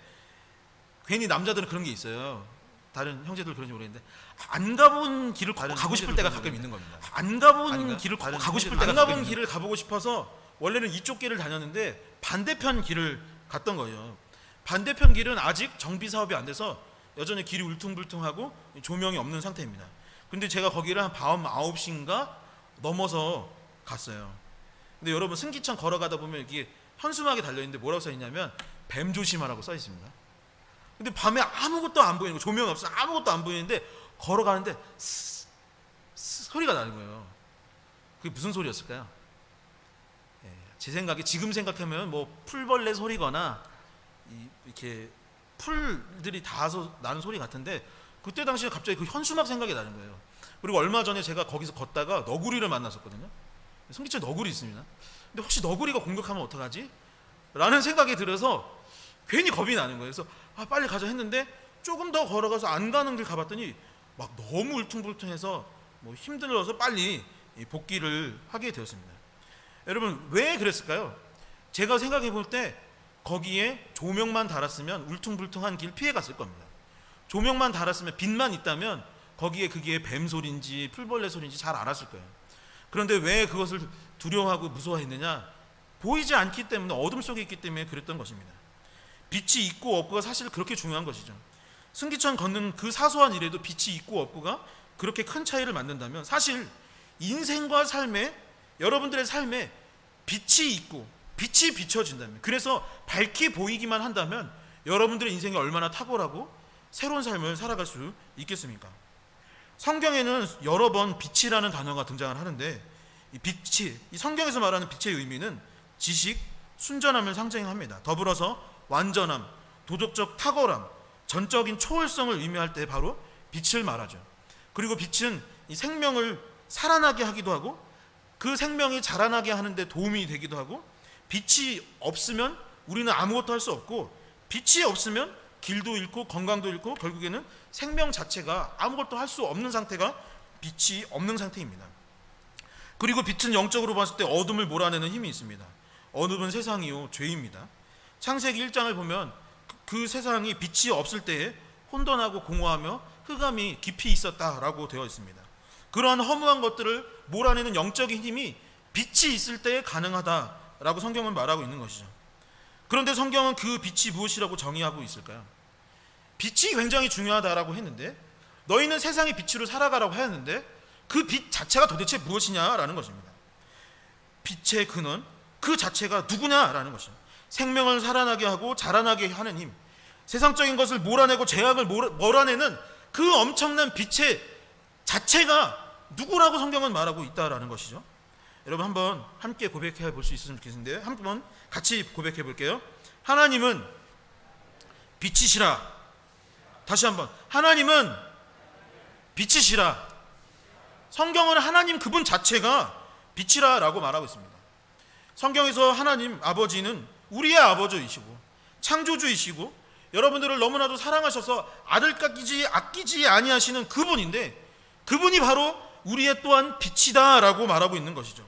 Speaker 5: 괜히 남자들은 그런 게 있어요. 다른 형제들 그런지 모르겠는데, 안 가본 길을 꼭 가고 싶을 때가 가끔 있는 겁니다. 안 가본 길을 꼭 가고 싶을 때가, 안 가본 길을 가보고 싶어서 원래는 이쪽 길을 다녔는데 반대편 길을 갔던 거예요. 반대편 길은 아직 정비 사업이 안 돼서 여전히 길이 울퉁불퉁하고 조명이 없는 상태입니다. 근데 제가 거기를 한 밤 9시인가 넘어서 갔어요. 근데 여러분, 승기천 걸어가다 보면 이게 현수막에 달려있는데 뭐라고 써있냐면 뱀 조심하라고 써있습니다. 근데 밤에 아무것도 안 보이는 거, 조명이 없어 아무것도 안 보이는데 걸어가는데 소리가 나는 거예요. 그게 무슨 소리였을까요? 제 생각에 지금 생각하면 뭐 풀벌레 소리거나 이렇게 풀들이 닿아서 나는 소리 같은데, 그때 당시에 갑자기 그 현수막 생각이 나는 거예요. 그리고 얼마 전에 제가 거기서 걷다가 너구리를 만났었거든요. 성기천에 너구리 있습니다. 근데 혹시 너구리가 공격하면 어떡하지? 라는 생각이 들어서 괜히 겁이 나는 거예요. 그래서 빨리 가자 했는데 조금 더 걸어가서 안 가는 길 가봤더니 막 너무 울퉁불퉁해서 뭐 힘들어서 빨리 복귀를 하게 되었습니다. 여러분, 왜 그랬을까요? 제가 생각해 볼 때 거기에 조명만 달았으면 울퉁불퉁한 길 피해 갔을 겁니다. 조명만 달았으면 빛만 있다면 거기에 그게 뱀 소리인지 풀벌레 소리인지 잘 알았을 거예요. 그런데 왜 그것을 두려워하고 무서워했느냐? 보이지 않기 때문에, 어둠 속에 있기 때문에 그랬던 것입니다. 빛이 있고 없고가 사실 그렇게 중요한 것이죠. 승기천 걷는 그 사소한 일에도 빛이 있고 없고가 그렇게 큰 차이를 만든다면, 사실 인생과 삶에, 여러분들의 삶에 빛이 있고 빛이 비춰진다면, 그래서 밝게 보이기만 한다면 여러분들의 인생이 얼마나 탁월하고 새로운 삶을 살아갈 수 있겠습니까? 성경에는 여러 번 빛이라는 단어가 등장을 하는데, 이 빛이, 이 성경에서 말하는 빛의 의미는 지식, 순전함을 상징합니다. 더불어서 완전함, 도덕적 탁월함, 전적인 초월성을 의미할 때 바로 빛을 말하죠. 그리고 빛은 이 생명을 살아나게 하기도 하고 그 생명이 자라나게 하는데 도움이 되기도 하고, 빛이 없으면 우리는 아무것도 할 수 없고, 빛이 없으면 길도 잃고 건강도 잃고 결국에는 생명 자체가 아무것도 할 수 없는 상태가 빛이 없는 상태입니다. 그리고 빛은 영적으로 봤을 때 어둠을 몰아내는 힘이 있습니다. 어둠은 세상이요 죄입니다. 창세기 1장을 보면 그 세상이 빛이 없을 때에 혼돈하고 공허하며 흑암이 깊이 있었다라고 되어 있습니다. 그러한 허무한 것들을 몰아내는 영적인 힘이 빛이 있을 때에 가능하다라고 성경은 말하고 있는 것이죠. 그런데 성경은 그 빛이 무엇이라고 정의하고 있을까요? 빛이 굉장히 중요하다라고 했는데, 너희는 세상의 빛으로 살아가라고 하였는데 그 빛 자체가 도대체 무엇이냐라는 것입니다. 빛의 근원, 그 자체가 누구냐라는 것이죠. 생명을 살아나게 하고 자라나게 하는 힘, 세상적인 것을 몰아내고 죄악을 몰아내는 그 엄청난 빛의 자체가 누구라고 성경은 말하고 있다라는 것이죠. 여러분, 한번 함께 고백해 볼 수 있으면 좋겠는데, 한번 같이 고백해 볼게요. 하나님은 빛이시라. 다시 한번, 하나님은 빛이시라. 성경은 하나님 그분 자체가 빛이라 라고 말하고 있습니다. 성경에서 하나님 아버지는 우리의 아버지이시고 창조주이시고 여러분들을 너무나도 사랑하셔서 아들같이 아끼지 아니하시는 그분인데, 그분이 바로 우리의 또한 빛이다 라고 말하고 있는 것이죠.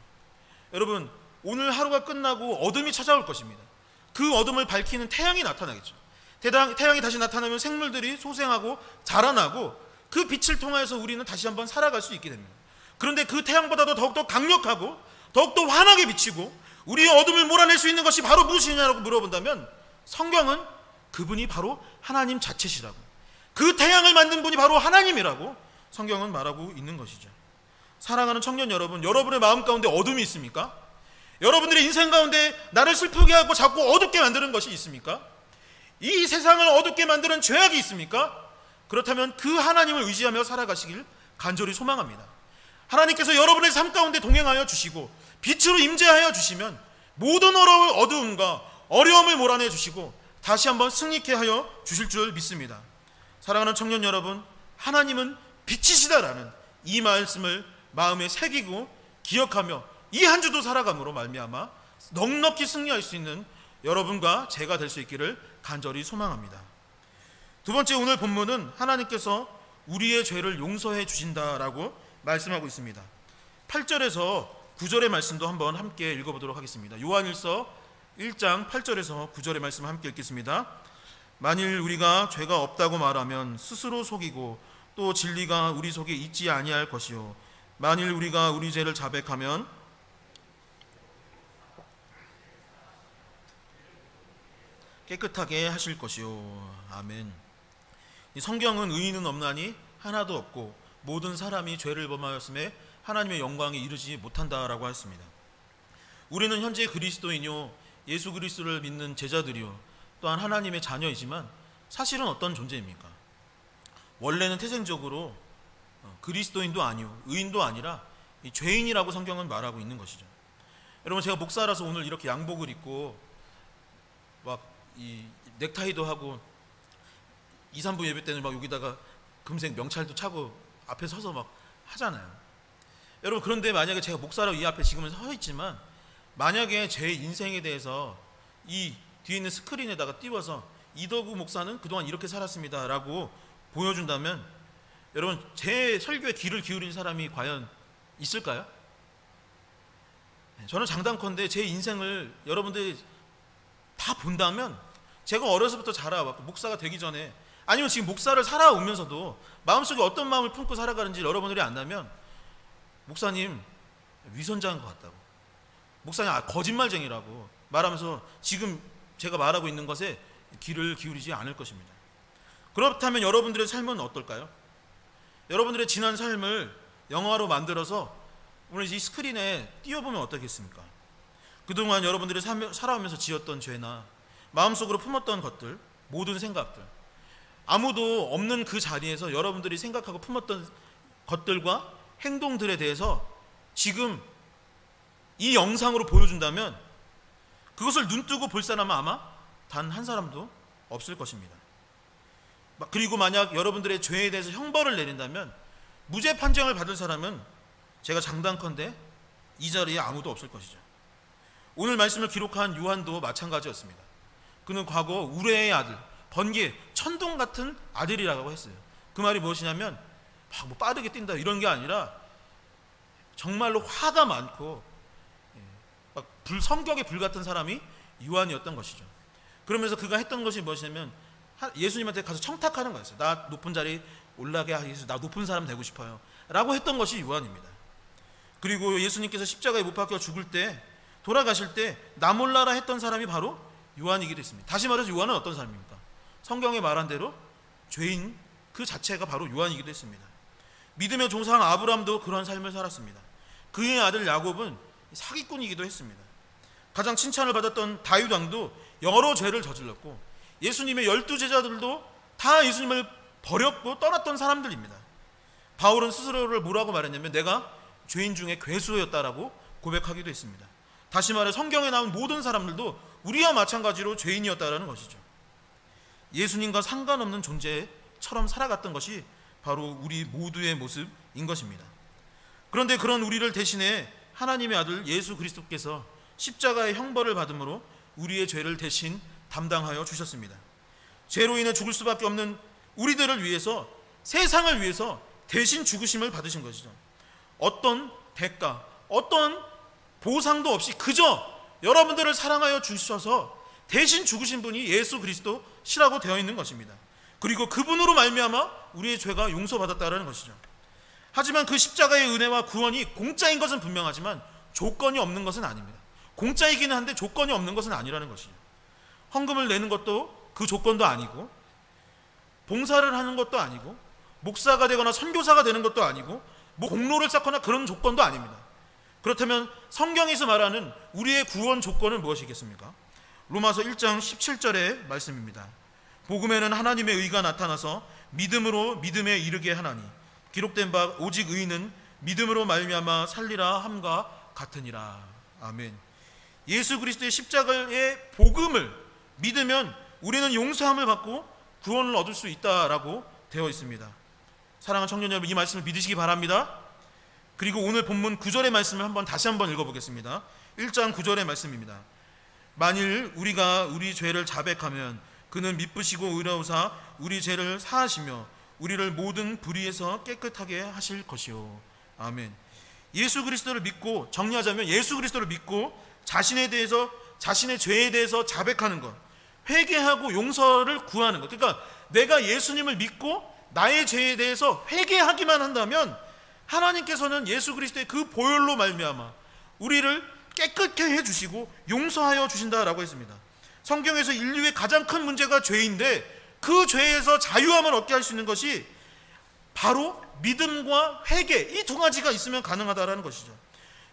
Speaker 5: 여러분, 오늘 하루가 끝나고 어둠이 찾아올 것입니다. 그 어둠을 밝히는 태양이 나타나겠죠. 태양이 다시 나타나면 생물들이 소생하고 자라나고 그 빛을 통해서 우리는 다시 한번 살아갈 수 있게 됩니다. 그런데 그 태양보다도 더욱더 강력하고 더욱더 환하게 비치고 우리의 어둠을 몰아낼 수 있는 것이 바로 무엇이냐라고 물어본다면, 성경은 그분이 바로 하나님 자체시라고, 그 태양을 만든 분이 바로 하나님이라고 성경은 말하고 있는 것이죠. 사랑하는 청년 여러분, 여러분의 마음 가운데 어둠이 있습니까? 여러분들의 인생 가운데 나를 슬프게 하고 자꾸 어둡게 만드는 것이 있습니까? 이 세상을 어둡게 만드는 죄악이 있습니까? 그렇다면 그 하나님을 의지하며 살아가시길 간절히 소망합니다. 하나님께서 여러분의 삶 가운데 동행하여 주시고 빛으로 임재하여 주시면 모든 어두움과 어려움을 몰아내 주시고 다시 한번 승리케 하여 주실 줄 믿습니다. 사랑하는 청년 여러분, 하나님은 빛이시다라는 이 말씀을 마음에 새기고 기억하며 이 한 주도 살아감으로 말미암아 넉넉히 승리할 수 있는 여러분과 제가 될 수 있기를 간절히 소망합니다. 두 번째, 오늘 본문은 하나님께서 우리의 죄를 용서해 주신다라고 말씀하고 있습니다. 8절에서 9절의 말씀도 한번 함께 읽어보도록 하겠습니다. 요한일서 1장 8절에서 9절의 말씀 함께 읽겠습니다. 만일 우리가 죄가 없다고 말하면 스스로 속이고 또 진리가 우리 속에 있지 아니할 것이요, 만일 우리가 우리 죄를 자백하면 깨끗하게 하실 것이요. 아멘. 이 성경은 의인은 없나니 하나도 없고 모든 사람이 죄를 범하였음에 하나님의 영광에 이르지 못한다라고 했습니다. 우리는 현재 그리스도인요, 예수 그리스도를 믿는 제자들이요, 또한 하나님의 자녀이지만 사실은 어떤 존재입니까? 원래는 태생적으로 그리스도인도 아니요, 의인도 아니라 이 죄인이라고 성경은 말하고 있는 것이죠. 여러분, 제가 목사라서 오늘 이렇게 양복을 입고 막 이 넥타이도 하고 2, 3부 예배 때는 막 여기다가 금색 명찰도 차고 앞에 서서 막 하잖아요. 여러분, 그런데 만약에 제가 목사라고 이 앞에 지금은 서 있지만 만약에 제 인생에 대해서 이 뒤에 있는 스크린에다가 띄워서 이덕우 목사는 그동안 이렇게 살았습니다 라고 보여준다면 여러분, 제 설교에 귀를 기울일 사람이 과연 있을까요? 저는 장담컨대 제 인생을 여러분들이 다 본다면 제가 어려서부터 자라왔고 목사가 되기 전에 아니면 지금 목사를 살아오면서도 마음속에 어떤 마음을 품고 살아가는지 여러분들이 안다면 목사님 위선자인 것 같다고, 목사님 거짓말쟁이라고 말하면서 지금 제가 말하고 있는 것에 귀를 기울이지 않을 것입니다. 그렇다면 여러분들의 삶은 어떨까요? 여러분들의 지난 삶을 영화로 만들어서 오늘 이 스크린에 띄워보면 어떻겠습니까? 그동안 여러분들이 살아오면서 지었던 죄나 마음속으로 품었던 것들, 모든 생각들, 아무도 없는 그 자리에서 여러분들이 생각하고 품었던 것들과 행동들에 대해서 지금 이 영상으로 보여준다면 그것을 눈뜨고 볼 사람은 아마 단 한 사람도 없을 것입니다. 그리고 만약 여러분들의 죄에 대해서 형벌을 내린다면 무죄 판정을 받을 사람은 제가 장담컨대 이 자리에 아무도 없을 것이죠. 오늘 말씀을 기록한 요한도 마찬가지였습니다. 그는 과거 우레의 아들, 번개, 천둥 같은 아들이라고 했어요. 그 말이 무엇이냐면 뭐 빠르게 뛴다 이런 게 아니라 정말로 화가 많고 막 성격에 불같은 사람이 요한이었던 것이죠. 그러면서 그가 했던 것이 무엇이냐면 예수님한테 가서 청탁하는 거였어요. 나 높은 자리 올라가게 하기 위해서 나 높은 사람 되고 싶어요 라고 했던 것이 요한입니다. 그리고 예수님께서 십자가에 못 박혀 죽을 때, 돌아가실 때 나 몰라라 했던 사람이 바로 요한이기도 했습니다. 다시 말해서 요한은 어떤 사람입니까? 성경에 말한 대로 죄인 그 자체가 바로 요한이기도 했습니다. 믿음의 조상 아브라함도 그런 삶을 살았습니다. 그의 아들 야곱은 사기꾼이기도 했습니다. 가장 칭찬을 받았던 다윗 왕도 여러 죄를 저질렀고 예수님의 12제자들도 다 예수님을 버렸고 떠났던 사람들입니다. 바울은 스스로를 뭐라고 말했냐면 내가 죄인 중에 괴수였다라고 고백하기도 했습니다. 다시 말해 성경에 나온 모든 사람들도 우리와 마찬가지로 죄인이었다라는 것이죠. 예수님과 상관없는 존재처럼 살아갔던 것이 바로 우리 모두의 모습인 것입니다. 그런데 그런 우리를 대신해 하나님의 아들 예수 그리스도께서 십자가의 형벌을 받음으로 우리의 죄를 대신 담당하여 주셨습니다. 죄로 인해 죽을 수밖에 없는 우리들을 위해서, 세상을 위해서 대신 죽으심을 받으신 것이죠. 어떤 대가, 어떤 보상도 없이 그저 여러분들을 사랑하여 주셔서 대신 죽으신 분이 예수 그리스도시라고 되어 있는 것입니다. 그리고 그분으로 말미암아 우리의 죄가 용서받았다는 것이죠. 하지만 그 십자가의 은혜와 구원이 공짜인 것은 분명하지만 조건이 없는 것은 아닙니다. 공짜이기는 한데 조건이 없는 것은 아니라는 것이죠. 헌금을 내는 것도 그 조건도 아니고, 봉사를 하는 것도 아니고, 목사가 되거나 선교사가 되는 것도 아니고, 뭐 공로를 쌓거나 그런 조건도 아닙니다. 그렇다면 성경에서 말하는 우리의 구원 조건은 무엇이겠습니까? 로마서 1장 17절의 말씀입니다. 복음에는 하나님의 의가 나타나서 믿음으로 믿음에 이르게 하나니 기록된 바 오직 의인은 믿음으로 말미암아 살리라 함과 같으니라. 아멘. 예수 그리스도의 십자가의 복음을 믿으면 우리는 용서함을 받고 구원을 얻을 수 있다라고 되어 있습니다. 사랑하는 청년 여러분, 이 말씀을 믿으시기 바랍니다. 그리고 오늘 본문 9절의 말씀을 다시 한번 읽어보겠습니다. 1장 9절의 말씀입니다. 만일 우리가 우리 죄를 자백하면 그는 미쁘시고 의로우사 우리 죄를 사하시며 우리를 모든 불의에서 깨끗하게 하실 것이요. 아멘. 예수 그리스도를 믿고, 정리하자면 예수 그리스도를 믿고 자신에 대해서, 자신의 죄에 대해서 자백하는 것, 회개하고 용서를 구하는 것. 그러니까 내가 예수님을 믿고 나의 죄에 대해서 회개하기만 한다면 하나님께서는 예수 그리스도의 그 보혈로 말미암아 우리를 깨끗게 해주시고 용서하여 주신다라고 했습니다. 성경에서 인류의 가장 큰 문제가 죄인데 그 죄에서 자유함을 얻게 할 수 있는 것이 바로 믿음과 회개, 이 두 가지가 있으면 가능하다라는 것이죠.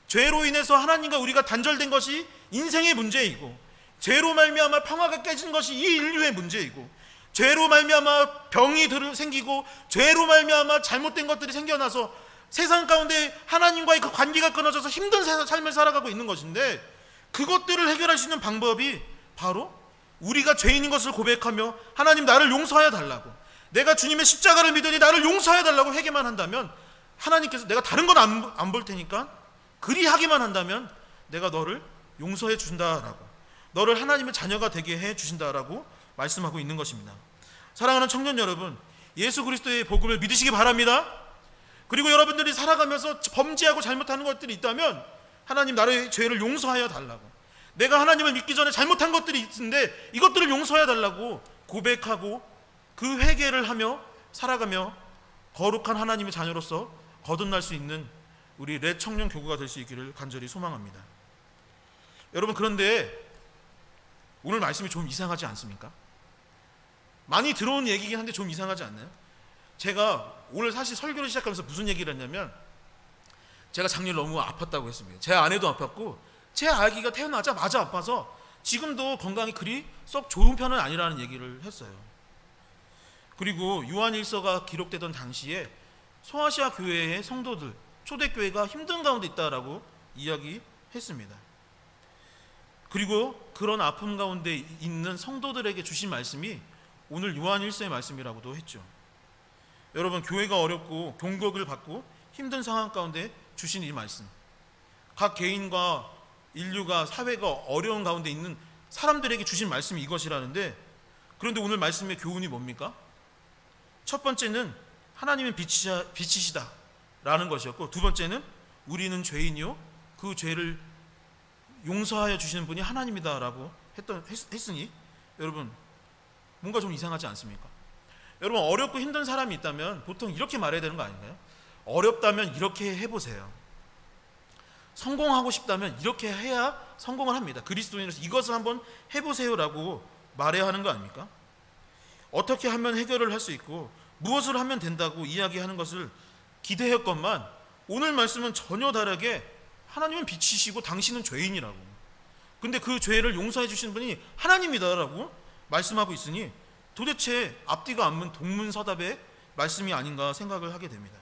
Speaker 5: 죄로 인해서 하나님과 우리가 단절된 것이 인생의 문제이고, 죄로 말미암아 평화가 깨진 것이 이 인류의 문제이고, 죄로 말미암아 병이 생기고, 죄로 말미암아 잘못된 것들이 생겨나서 세상 가운데 하나님과의 그 관계가 끊어져서 힘든 삶을 살아가고 있는 것인데, 그것들을 해결할 수 있는 방법이 바로 우리가 죄인인 것을 고백하며 하나님 나를 용서하여 달라고, 내가 주님의 십자가를 믿으니 나를 용서하여 달라고 회개만 한다면 하나님께서 내가 다른 건 안 볼 테니까 그리하기만 한다면 내가 너를 용서해 준다라고, 너를 하나님의 자녀가 되게 해 주신다라고 말씀하고 있는 것입니다. 사랑하는 청년 여러분, 예수 그리스도의 복음을 믿으시기 바랍니다. 그리고 여러분들이 살아가면서 범죄하고 잘못하는 것들이 있다면 하나님 나의 죄를 용서하여 달라고, 내가 하나님을 믿기 전에 잘못한 것들이 있는데 이것들을 용서해 달라고 고백하고 그 회개를 하며 살아가며 거룩한 하나님의 자녀로서 거듭날 수 있는 우리 렛 청년 교구가 될 수 있기를 간절히 소망합니다. 여러분, 그런데 오늘 말씀이 좀 이상하지 않습니까? 많이 들어온 얘기긴 한데 좀 이상하지 않나요? 제가 오늘 사실 설교를 시작하면서 무슨 얘기를 했냐면, 제가 작년에 너무 아팠다고 했습니다. 제 아내도 아팠고 제 아기가 태어나자마자 아파서 지금도 건강이 그리 썩 좋은 편은 아니라는 얘기를 했어요. 그리고 요한일서가 기록되던 당시에 소아시아 교회의 성도들, 초대교회가 힘든 가운데 있다라고 이야기했습니다. 그리고 그런 아픔 가운데 있는 성도들에게 주신 말씀이 오늘 요한일서의 말씀이라고도 했죠. 여러분, 교회가 어렵고 공격을 받고 힘든 상황 가운데 주신 이 말씀, 각 개인과 인류가, 사회가 어려운 가운데 있는 사람들에게 주신 말씀이 이것이라는데, 그런데 오늘 말씀의 교훈이 뭡니까? 첫 번째는 하나님은 빛이시다 라는 것이었고, 두 번째는 우리는 죄인이요 그 죄를 용서하여 주시는 분이 하나님이다 라고 했으니, 여러분 뭔가 좀 이상하지 않습니까? 여러분, 어렵고 힘든 사람이 있다면 보통 이렇게 말해야 되는 거 아닌가요? 어렵다면 이렇게 해보세요. 성공하고 싶다면 이렇게 해야 성공을 합니다. 그리스도인으로서 이것을 한번 해보세요라고 말해야 하는 거 아닙니까? 어떻게 하면 해결을 할 수 있고 무엇을 하면 된다고 이야기하는 것을 기대했건만, 오늘 말씀은 전혀 다르게 하나님은 빛이시고 당신은 죄인이라고, 근데 그 죄를 용서해 주시는 분이 하나님이다라고 말씀하고 있으니 도대체 앞뒤가 안 동문서답의 말씀이 아닌가 생각을 하게 됩니다.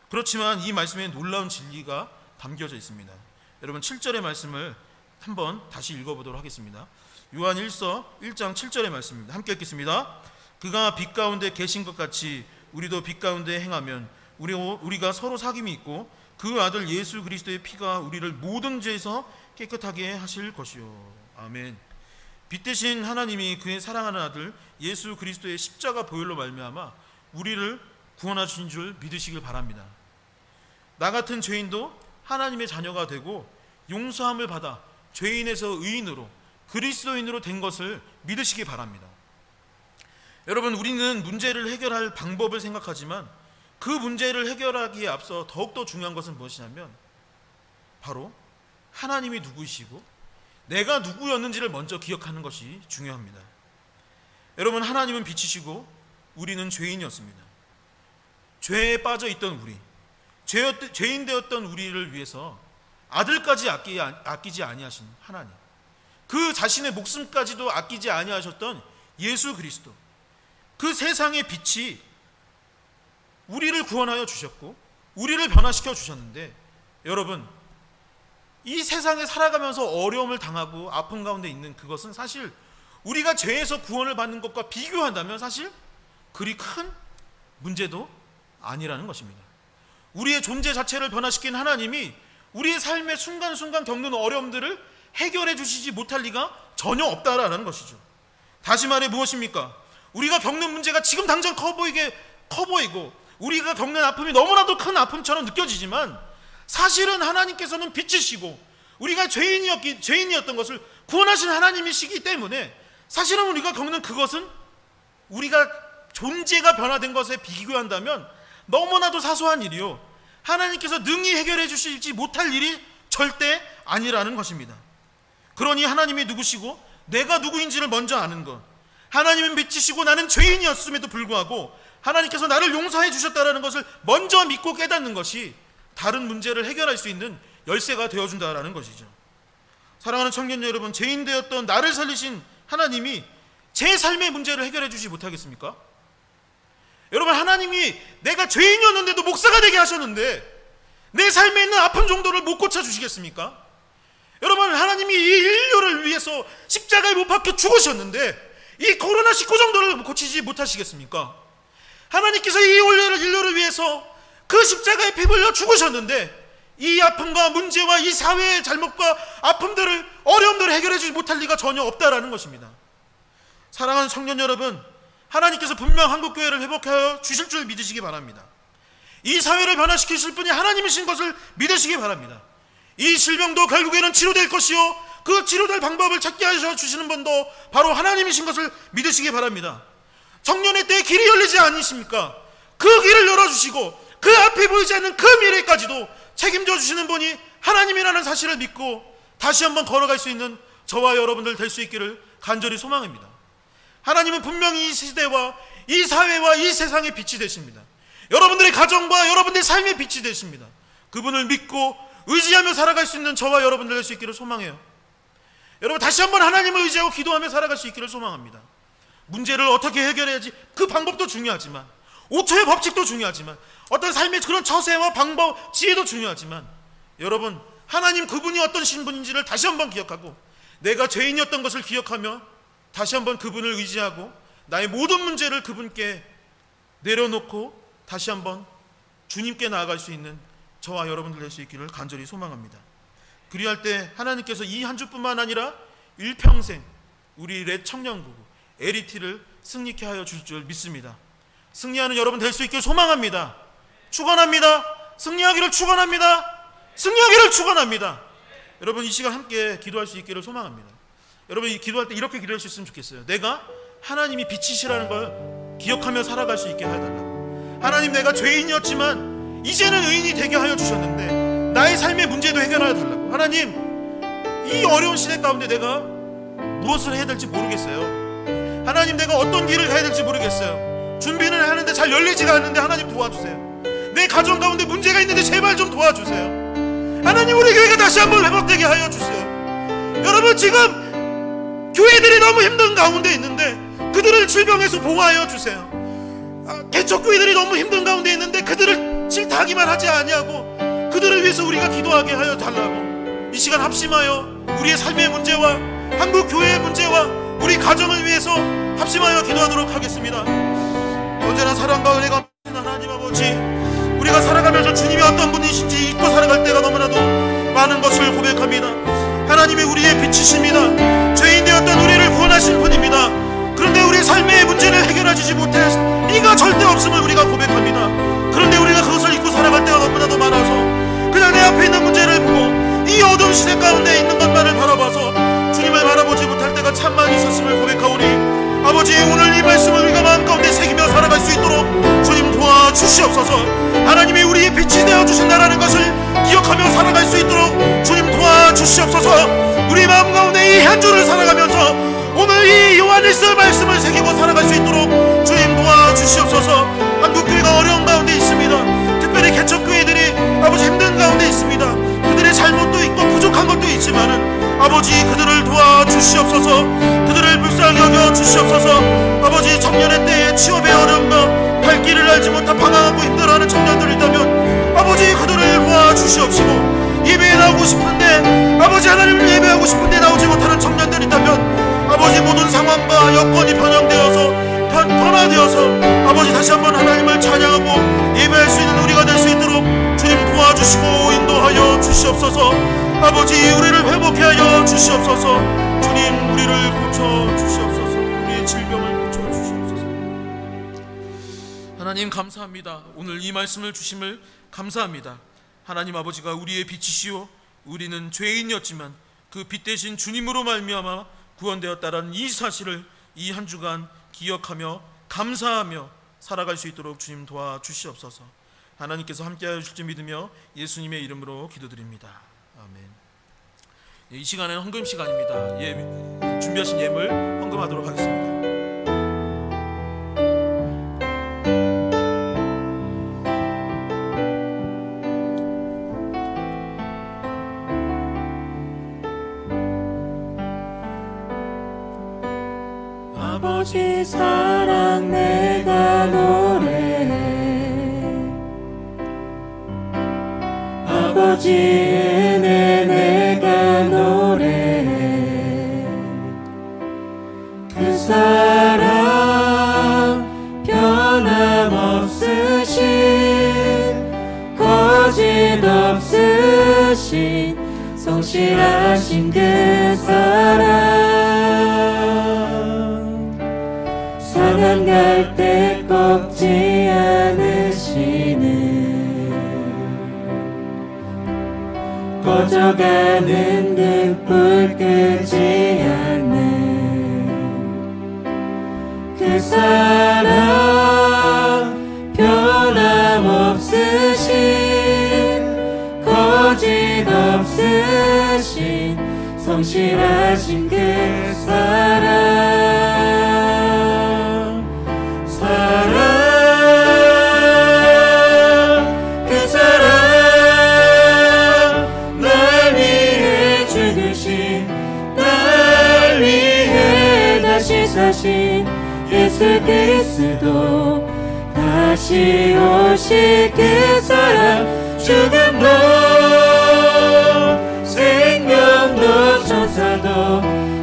Speaker 5: 그렇지만 이 말씀에 놀라운 진리가 담겨져 있습니다. 여러분, 7절의 말씀을 한번 다시 읽어보도록 하겠습니다. 요한 1서 1장 7절의 말씀입니다. 함께 읽겠습니다. 그가 빛 가운데 계신 것 같이 우리도 빛 가운데 행하면 우리가 서로 사귐이 있고 그 아들 예수 그리스도의 피가 우리를 모든 죄에서 깨끗하게 하실 것이요. 아멘. 빛 대신 하나님이 그의 사랑하는 아들 예수 그리스도의 십자가 보혈로 말미암아 우리를 구원하신 줄 믿으시길 바랍니다. 나 같은 죄인도 하나님의 자녀가 되고 용서함을 받아 죄인에서 의인으로, 그리스도인으로 된 것을 믿으시기 바랍니다. 여러분, 우리는 문제를 해결할 방법을 생각하지만 그 문제를 해결하기에 앞서 더욱더 중요한 것은 무엇이냐면 바로 하나님이 누구이시고 내가 누구였는지를 먼저 기억하는 것이 중요합니다. 여러분, 하나님은 빛이시고 우리는 죄인이었습니다. 죄에 빠져 있던 우리, 죄인 되었던 우리를 위해서 아들까지 아끼지 아니하신 하나님, 그 자신의 목숨까지도 아끼지 아니하셨던 예수 그리스도, 그 세상의 빛이 우리를 구원하여 주셨고 우리를 변화시켜 주셨는데, 여러분, 이 세상에 살아가면서 어려움을 당하고 아픔 가운데 있는 그것은 사실 우리가 죄에서 구원을 받는 것과 비교한다면 사실 그리 큰 문제도 아니라는 것입니다. 우리의 존재 자체를 변화시킨 하나님이 우리의 삶의 순간순간 겪는 어려움들을 해결해 주시지 못할 리가 전혀 없다라는 것이죠. 다시 말해 무엇입니까? 우리가 겪는 문제가 지금 당장 커 보이고 우리가 겪는 아픔이 너무나도 큰 아픔처럼 느껴지지만, 사실은 하나님께서는 빛이시고 우리가 죄인이었던 것을 구원하신 하나님이시기 때문에 사실은 우리가 겪는 그것은 우리가 존재가 변화된 것에 비교한다면 너무나도 사소한 일이요, 하나님께서 능히 해결해 주시지 못할 일이 절대 아니라는 것입니다. 그러니 하나님이 누구시고 내가 누구인지를 먼저 아는 것, 하나님은 빛이시고 나는 죄인이었음에도 불구하고 하나님께서 나를 용서해 주셨다는 것을 먼저 믿고 깨닫는 것이 다른 문제를 해결할 수 있는 열쇠가 되어준다는 것이죠. 사랑하는 청년 여러분, 죄인 되었던 나를 살리신 하나님이 제 삶의 문제를 해결해 주지 못하겠습니까? 여러분, 하나님이 내가 죄인이었는데도 목사가 되게 하셨는데 내 삶에 있는 아픔 정도를 못 고쳐주시겠습니까? 여러분, 하나님이 이 인류를 위해서 십자가에 못 박혀 죽으셨는데 이 코로나19 정도를 고치지 못하시겠습니까? 하나님께서 이 인류를 위해서 그 십자가에 피 흘려 죽으셨는데 이 아픔과 문제와 이 사회의 잘못과 아픔들을, 어려움들을 해결해 주지 못할 리가 전혀 없다라는 것입니다. 사랑하는 청년 여러분, 하나님께서 분명 한국교회를 회복하여 주실 줄 믿으시기 바랍니다. 이 사회를 변화시키실 분이 하나님이신 것을 믿으시기 바랍니다. 이 질병도 결국에는 치료될 것이요, 그 치료될 방법을 찾게 하셔 주시는 분도 바로 하나님이신 것을 믿으시기 바랍니다. 청년의 때에 길이 열리지 않으십니까? 그 길을 열어주시고 그 앞에 보이지 않는 그 미래까지도 책임져 주시는 분이 하나님이라는 사실을 믿고 다시 한번 걸어갈 수 있는 저와 여러분들 될 수 있기를 간절히 소망합니다. 하나님은 분명히 이 시대와 이 사회와 이 세상의 빛이 되십니다. 여러분들의 가정과 여러분들의 삶의 빛이 되십니다. 그분을 믿고 의지하며 살아갈 수 있는 저와 여러분들 될 수 있기를 소망해요. 여러분, 다시 한번 하나님을 의지하고 기도하며 살아갈 수 있기를 소망합니다. 문제를 어떻게 해결해야지 그 방법도 중요하지만, 5초의 법칙도 중요하지만, 어떤 삶의 그런 처세와 방법, 지혜도 중요하지만, 여러분, 하나님 그분이 어떤 신분인지를 다시 한번 기억하고 내가 죄인이었던 것을 기억하며 다시 한번 그분을 의지하고 나의 모든 문제를 그분께 내려놓고 다시 한번 주님께 나아갈 수 있는 저와 여러분들 될 수 있기를 간절히 소망합니다. 그리할 때 하나님께서 이 한 주뿐만 아니라 일평생 우리 렛 청년부부 LET를 승리케 하여 줄 줄 믿습니다. 승리하는 여러분 될 수 있기를 소망합니다. 축원합니다. 승리하기를 축원합니다. 승리하기를 축원합니다. 여러분, 이 시간 함께 기도할 수 있기를 소망합니다. 여러분, 이 기도할 때 이렇게 기도할 수 있으면 좋겠어요. 내가 하나님이 빛이시라는 걸 기억하며 살아갈 수 있게 해달라고. 하나님, 내가 죄인이었지만 이제는 의인이 되게 하여 주셨는데 나의 삶의 문제도 해결하여 달라고. 하나님, 이 어려운 시대 가운데 내가 무엇을 해야 될지 모르겠어요. 하나님, 내가 어떤 길을 가야 될지 모르겠어요. 준비는 하는데 잘 열리지가 않는데 하나님 도와주세요. 내 가정 가운데 문제가 있는데 제발 좀 도와주세요. 하나님, 우리 교회가 다시 한번 회복되게 하여 주세요. 여러분, 지금 교회들이 너무 힘든 가운데 있는데 그들을 질병에서 보호하여 주세요. 개척교회들이 너무 힘든 가운데 있는데 그들을 질타하기만 하지 아니하고 그들을 위해서 우리가 기도하게 하여 달라고. 이 시간 합심하여 우리의 삶의 문제와 한국 교회의 문제와 우리 가정을 위해서 합심하여 기도하도록 하겠습니다. 언제나 사랑과 은혜가 많으신 하나님 아버지, 우리가 살아가면서 주님이 어떤 분이신지 잊고 살아갈 때가 너무나도 많은 것을 고백합니다. 하나님이 우리의 빛이십니다. 죄인 되었던 우리를 구원하신 분입니다. 그런데 우리의 삶의 문제를 해결하지 못해 이가 절대 없음을 우리가 고백합니다. 그런데 우리가 그것을 잊고 살아갈 때가 너무나도 많아서 그냥 내 앞에 있는 문제를 보고 이 어두운 시대 가운데 있는 것만을 바라봐서 주님을 바라보지 못할 때가 참 많이 있었음을 고백하오니, 아버지, 오늘 이 말씀을 우리가 마음 가운데 새기며 살아갈 수 있도록 주님 도와주시옵소서. 하나님이 우리의 빛이 되어주신다라는 것을 기억하며 살아갈 수 있도록 주님 도와주시옵소서. 우리 마음 가운데 이 한 주를 살아가면서 오늘 이 요한일서 말씀을 새기고 살아갈 수 있도록 주님 도와주시옵소서. 한국교회가 어려운 가운데 있습니다. 특별히 개척교회들이 아버지 힘든 가운데 있습니다. 그들의 잘못도 있고 부족한 것도 있지만은 아버지, 그들을 도와주시옵소서. 그들을 불쌍히 여겨 주시옵소서. 아버지, 청년의 때에 취업의 어려움과 갈 길을 알지 못한 방황하고 힘들어하는 청년들이 있다면 아버지, 그들을 도와주시옵시고, 예배에 나오고 싶은데 아버지, 하나님을 예배하고 싶은데 나오지 못하는 청년들이 있다면 아버지, 모든 상황과 여건이 변화되어서 아버지, 다시 한번 하나님을 찬양하고 예배할 수 있는 우리가 될 수 있도록 주님 도와주시고 인도하여 주시옵소서. 아버지, 우리를 회복해 하여 주시옵소서. 주님, 우리를 고쳐 주시옵소서. 우리의 질병을 고쳐 주시옵소서. 하나님, 감사합니다. 오늘 이 말씀을 주심을 감사합니다. 하나님 아버지가 우리의 빛이시오, 우리는 죄인이었지만 그 빛 대신 주님으로 말미암아 구원되었다라는 이 사실을 이 한 주간 기억하며 감사하며 살아갈 수 있도록 주님 도와주시옵소서. 하나님께서 함께하여 주실 줄 믿으며 예수님의 이름으로 기도드립니다. 아멘. 이 시간에는 헌금 시간입니다. 준비하신 예물 헌금하도록 하겠습니다.
Speaker 3: 아버지 사랑 내가 노래 거지 은혜 내가 노래해. 그 사랑 변함없으신 거짓 없으신 성실하신 그 사랑 상한 갈대 꺾지 않으시는 꺼져가는 등불 끄지 않는 그 사랑 변함없으신 거짓 없으신 성실하신 그 사랑 그 사랑 날 위해 죽으신 날 위해 다시 사신 예수 그리스도 다시 오실 그 사랑 죽음도 생명도 천사도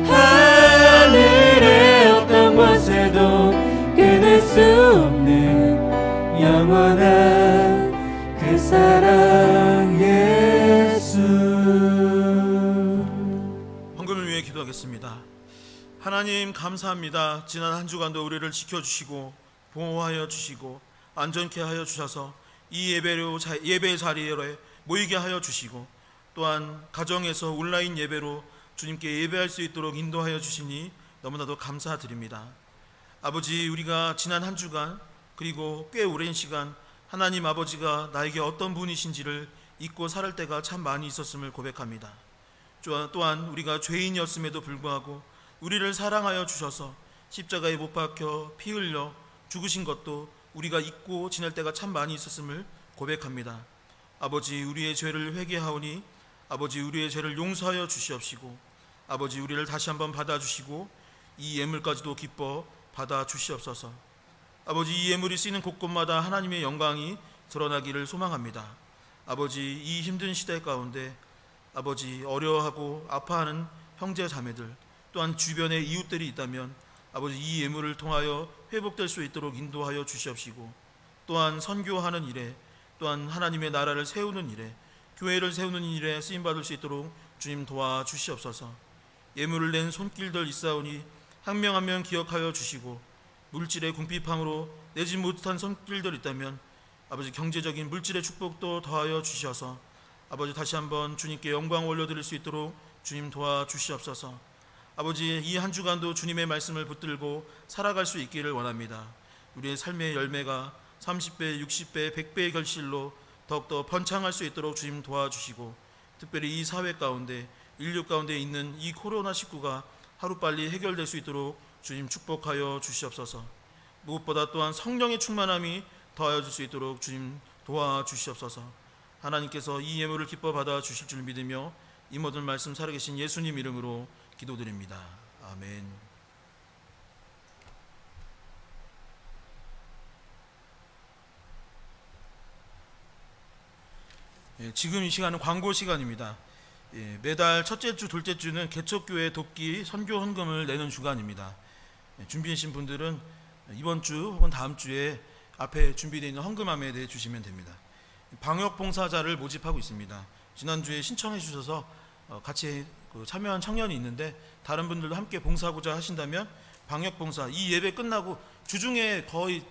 Speaker 3: 하늘의 어떤 권세도 끊을 수 없는 영원한 그 사랑 예수.
Speaker 5: 헌금을 위해 기도하겠습니다. 하나님 감사합니다. 지난 한 주간도 우리를 지켜주시고 보호하여 주시고 안전케 하여 주셔서 이 예배의 자리에 모이게 하여 주시고 또한 가정에서 온라인 예배로 주님께 예배할 수 있도록 인도하여 주시니 너무나도 감사드립니다. 아버지, 우리가 지난 한 주간 그리고 꽤 오랜 시간 하나님 아버지가 나에게 어떤 분이신지를 잊고 살을 때가 참 많이 있었음을 고백합니다. 또한 우리가 죄인이었음에도 불구하고 우리를 사랑하여 주셔서 십자가에 못 박혀 피 흘려 죽으신 것도 우리가 잊고 지낼 때가 참 많이 있었음을 고백합니다. 아버지, 우리의 죄를 회개하오니 아버지, 우리의 죄를 용서하여 주시옵시고 아버지, 우리를 다시 한번 받아주시고 이 예물까지도 기뻐 받아주시옵소서. 아버지, 이 예물이 쓰이는 곳곳마다 하나님의 영광이 드러나기를 소망합니다. 아버지, 이 힘든 시대 가운데 아버지, 어려워하고 아파하는 형제 자매들 또한 주변에 이웃들이 있다면 아버지, 이 예물을 통하여 회복될 수 있도록 인도하여 주시옵시고 또한 선교하는 일에 또한 하나님의 나라를 세우는 일에 교회를 세우는 일에 쓰임받을 수 있도록 주님 도와주시옵소서. 예물을 낸 손길들 있사오니 한 명 한 명 기억하여 주시고 물질의 궁핍함으로 내지 못한 손길들 있다면 아버지, 경제적인 물질의 축복도 더하여 주셔서 아버지, 다시 한번 주님께 영광 올려드릴 수 있도록 주님 도와주시옵소서. 아버지, 이 한 주간도 주님의 말씀을 붙들고 살아갈 수 있기를 원합니다. 우리의 삶의 열매가 30배, 60배, 100배의 결실로 더욱더 번창할 수 있도록 주님 도와주시고 특별히 이 사회 가운데 인류 가운데 있는 이 코로나19가 하루빨리 해결될 수 있도록 주님 축복하여 주시옵소서. 무엇보다 또한 성령의 충만함이 더하여질 수 있도록 주님 도와주시옵소서. 하나님께서 이 예물을 기뻐 받아 주실 줄 믿으며 이 모든 말씀 살아계신 예수님 이름으로 기도드립니다. 아멘. 지금 이 시간은 광고 시간입니다. 매달 첫째 주, 둘째 주는 개척교회 돕기 선교 헌금을 내는 주간입니다. 준비하신 분들은 이번 주 혹은 다음 주에 앞에 준비되어 있는 헌금함에 내주시면 됩니다. 방역봉사자를 모집하고 있습니다. 지난주에 신청해 주셔서 같이 참여한 청년이 있는데 다른 분들도 함께 봉사하고자 하신다면 방역봉사, 이 예배 끝나고 주중에 거의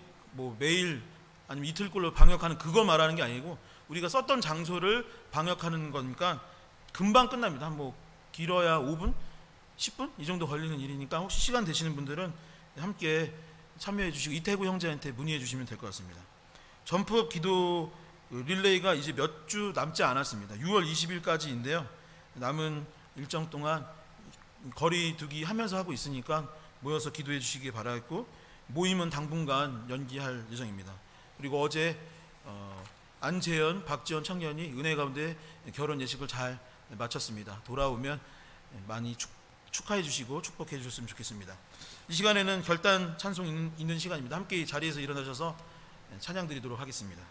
Speaker 5: 매일 아니면 이틀꼴로 방역하는 그거 말하는 게 아니고 우리가 썼던 장소를 방역하는 거니까 금방 끝납니다. 길어야 5분? 10분? 이 정도 걸리는 일이니까 혹시 시간 되시는 분들은 함께 참여해 주시고 이태구 형제한테 문의해 주시면 될 것 같습니다. 점프업 기도 릴레이가 이제 몇 주 남지 않았습니다. 6월 20일까지인데요. 남은 일정 동안 거리 두기 하면서 하고 있으니까 모여서 기도해 주시기 바라겠고 모임은 당분간 연기할 예정입니다. 그리고 어제 안재현, 박지원 청년이 은혜 가운데 결혼 예식을 잘 마쳤습니다. 돌아오면 많이 축하해 주시고 축복해 주셨으면 좋겠습니다. 이 시간에는 결단 찬송 있는 시간입니다. 함께 자리에서 일어나셔서 찬양 드리도록 하겠습니다.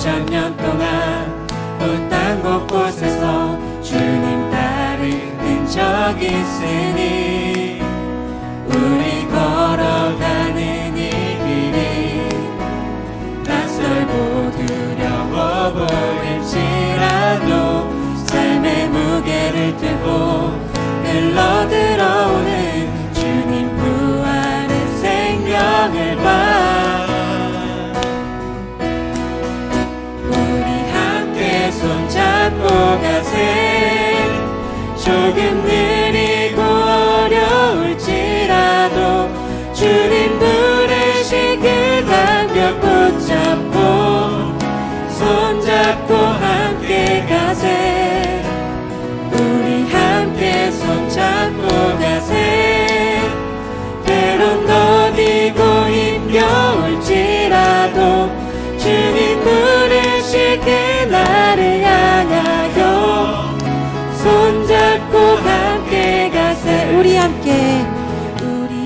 Speaker 3: 수천 년 동안 그 땅 곳곳에서 주님 따르는 적 있으니 우리 걸어가는 이 길이 낯설고 두려워 보일지라도 삶의 무게를 들고 흘러들어오는 주님 부활의 생명을 봐. 우리 함께 손잡고 가세. 조금 느리고 어려울지라도 주님 부르신 그 간격 붙잡고 손잡고 함께 가세. 우리 함께 손잡고 가세. 때론 더디고 힘겨울지라도 주님 부르실 그날을 향하여 손잡고 함께 가세. 우리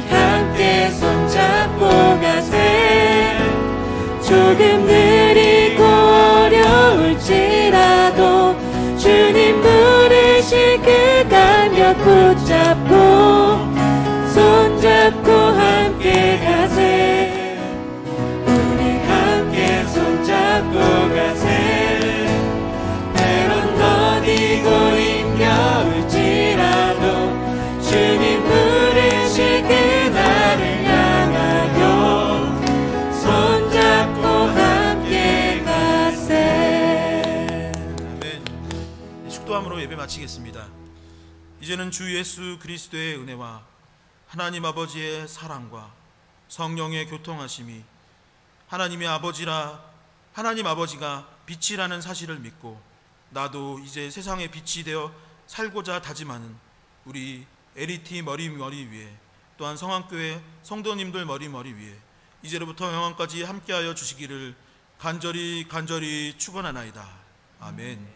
Speaker 3: 함께 손잡고 가세. 조금 느리고 어려울지라도 주님 부르실 그 간격 붙잡고 손잡고 함께 가세. 우리 함께 손잡고 가세. 때론 더디고 힘겨울지라도 주님 부르실 그날을 향하여 손잡고 함께 가세.
Speaker 5: 아멘. 축도함으로 예배 마치겠습니다. 이제는 주 예수 그리스도의 은혜와 하나님 아버지의 사랑과 성령의 교통하심이 하나님 아버지가 빛이라는 사실을 믿고 나도 이제 세상의 빛이 되어 살고자 다짐하는 우리 LET 머리 위에 또한 성안교회 성도님들 머리 위에 이제로부터 영원까지 함께하여 주시기를 간절히 축원하나이다. 아멘.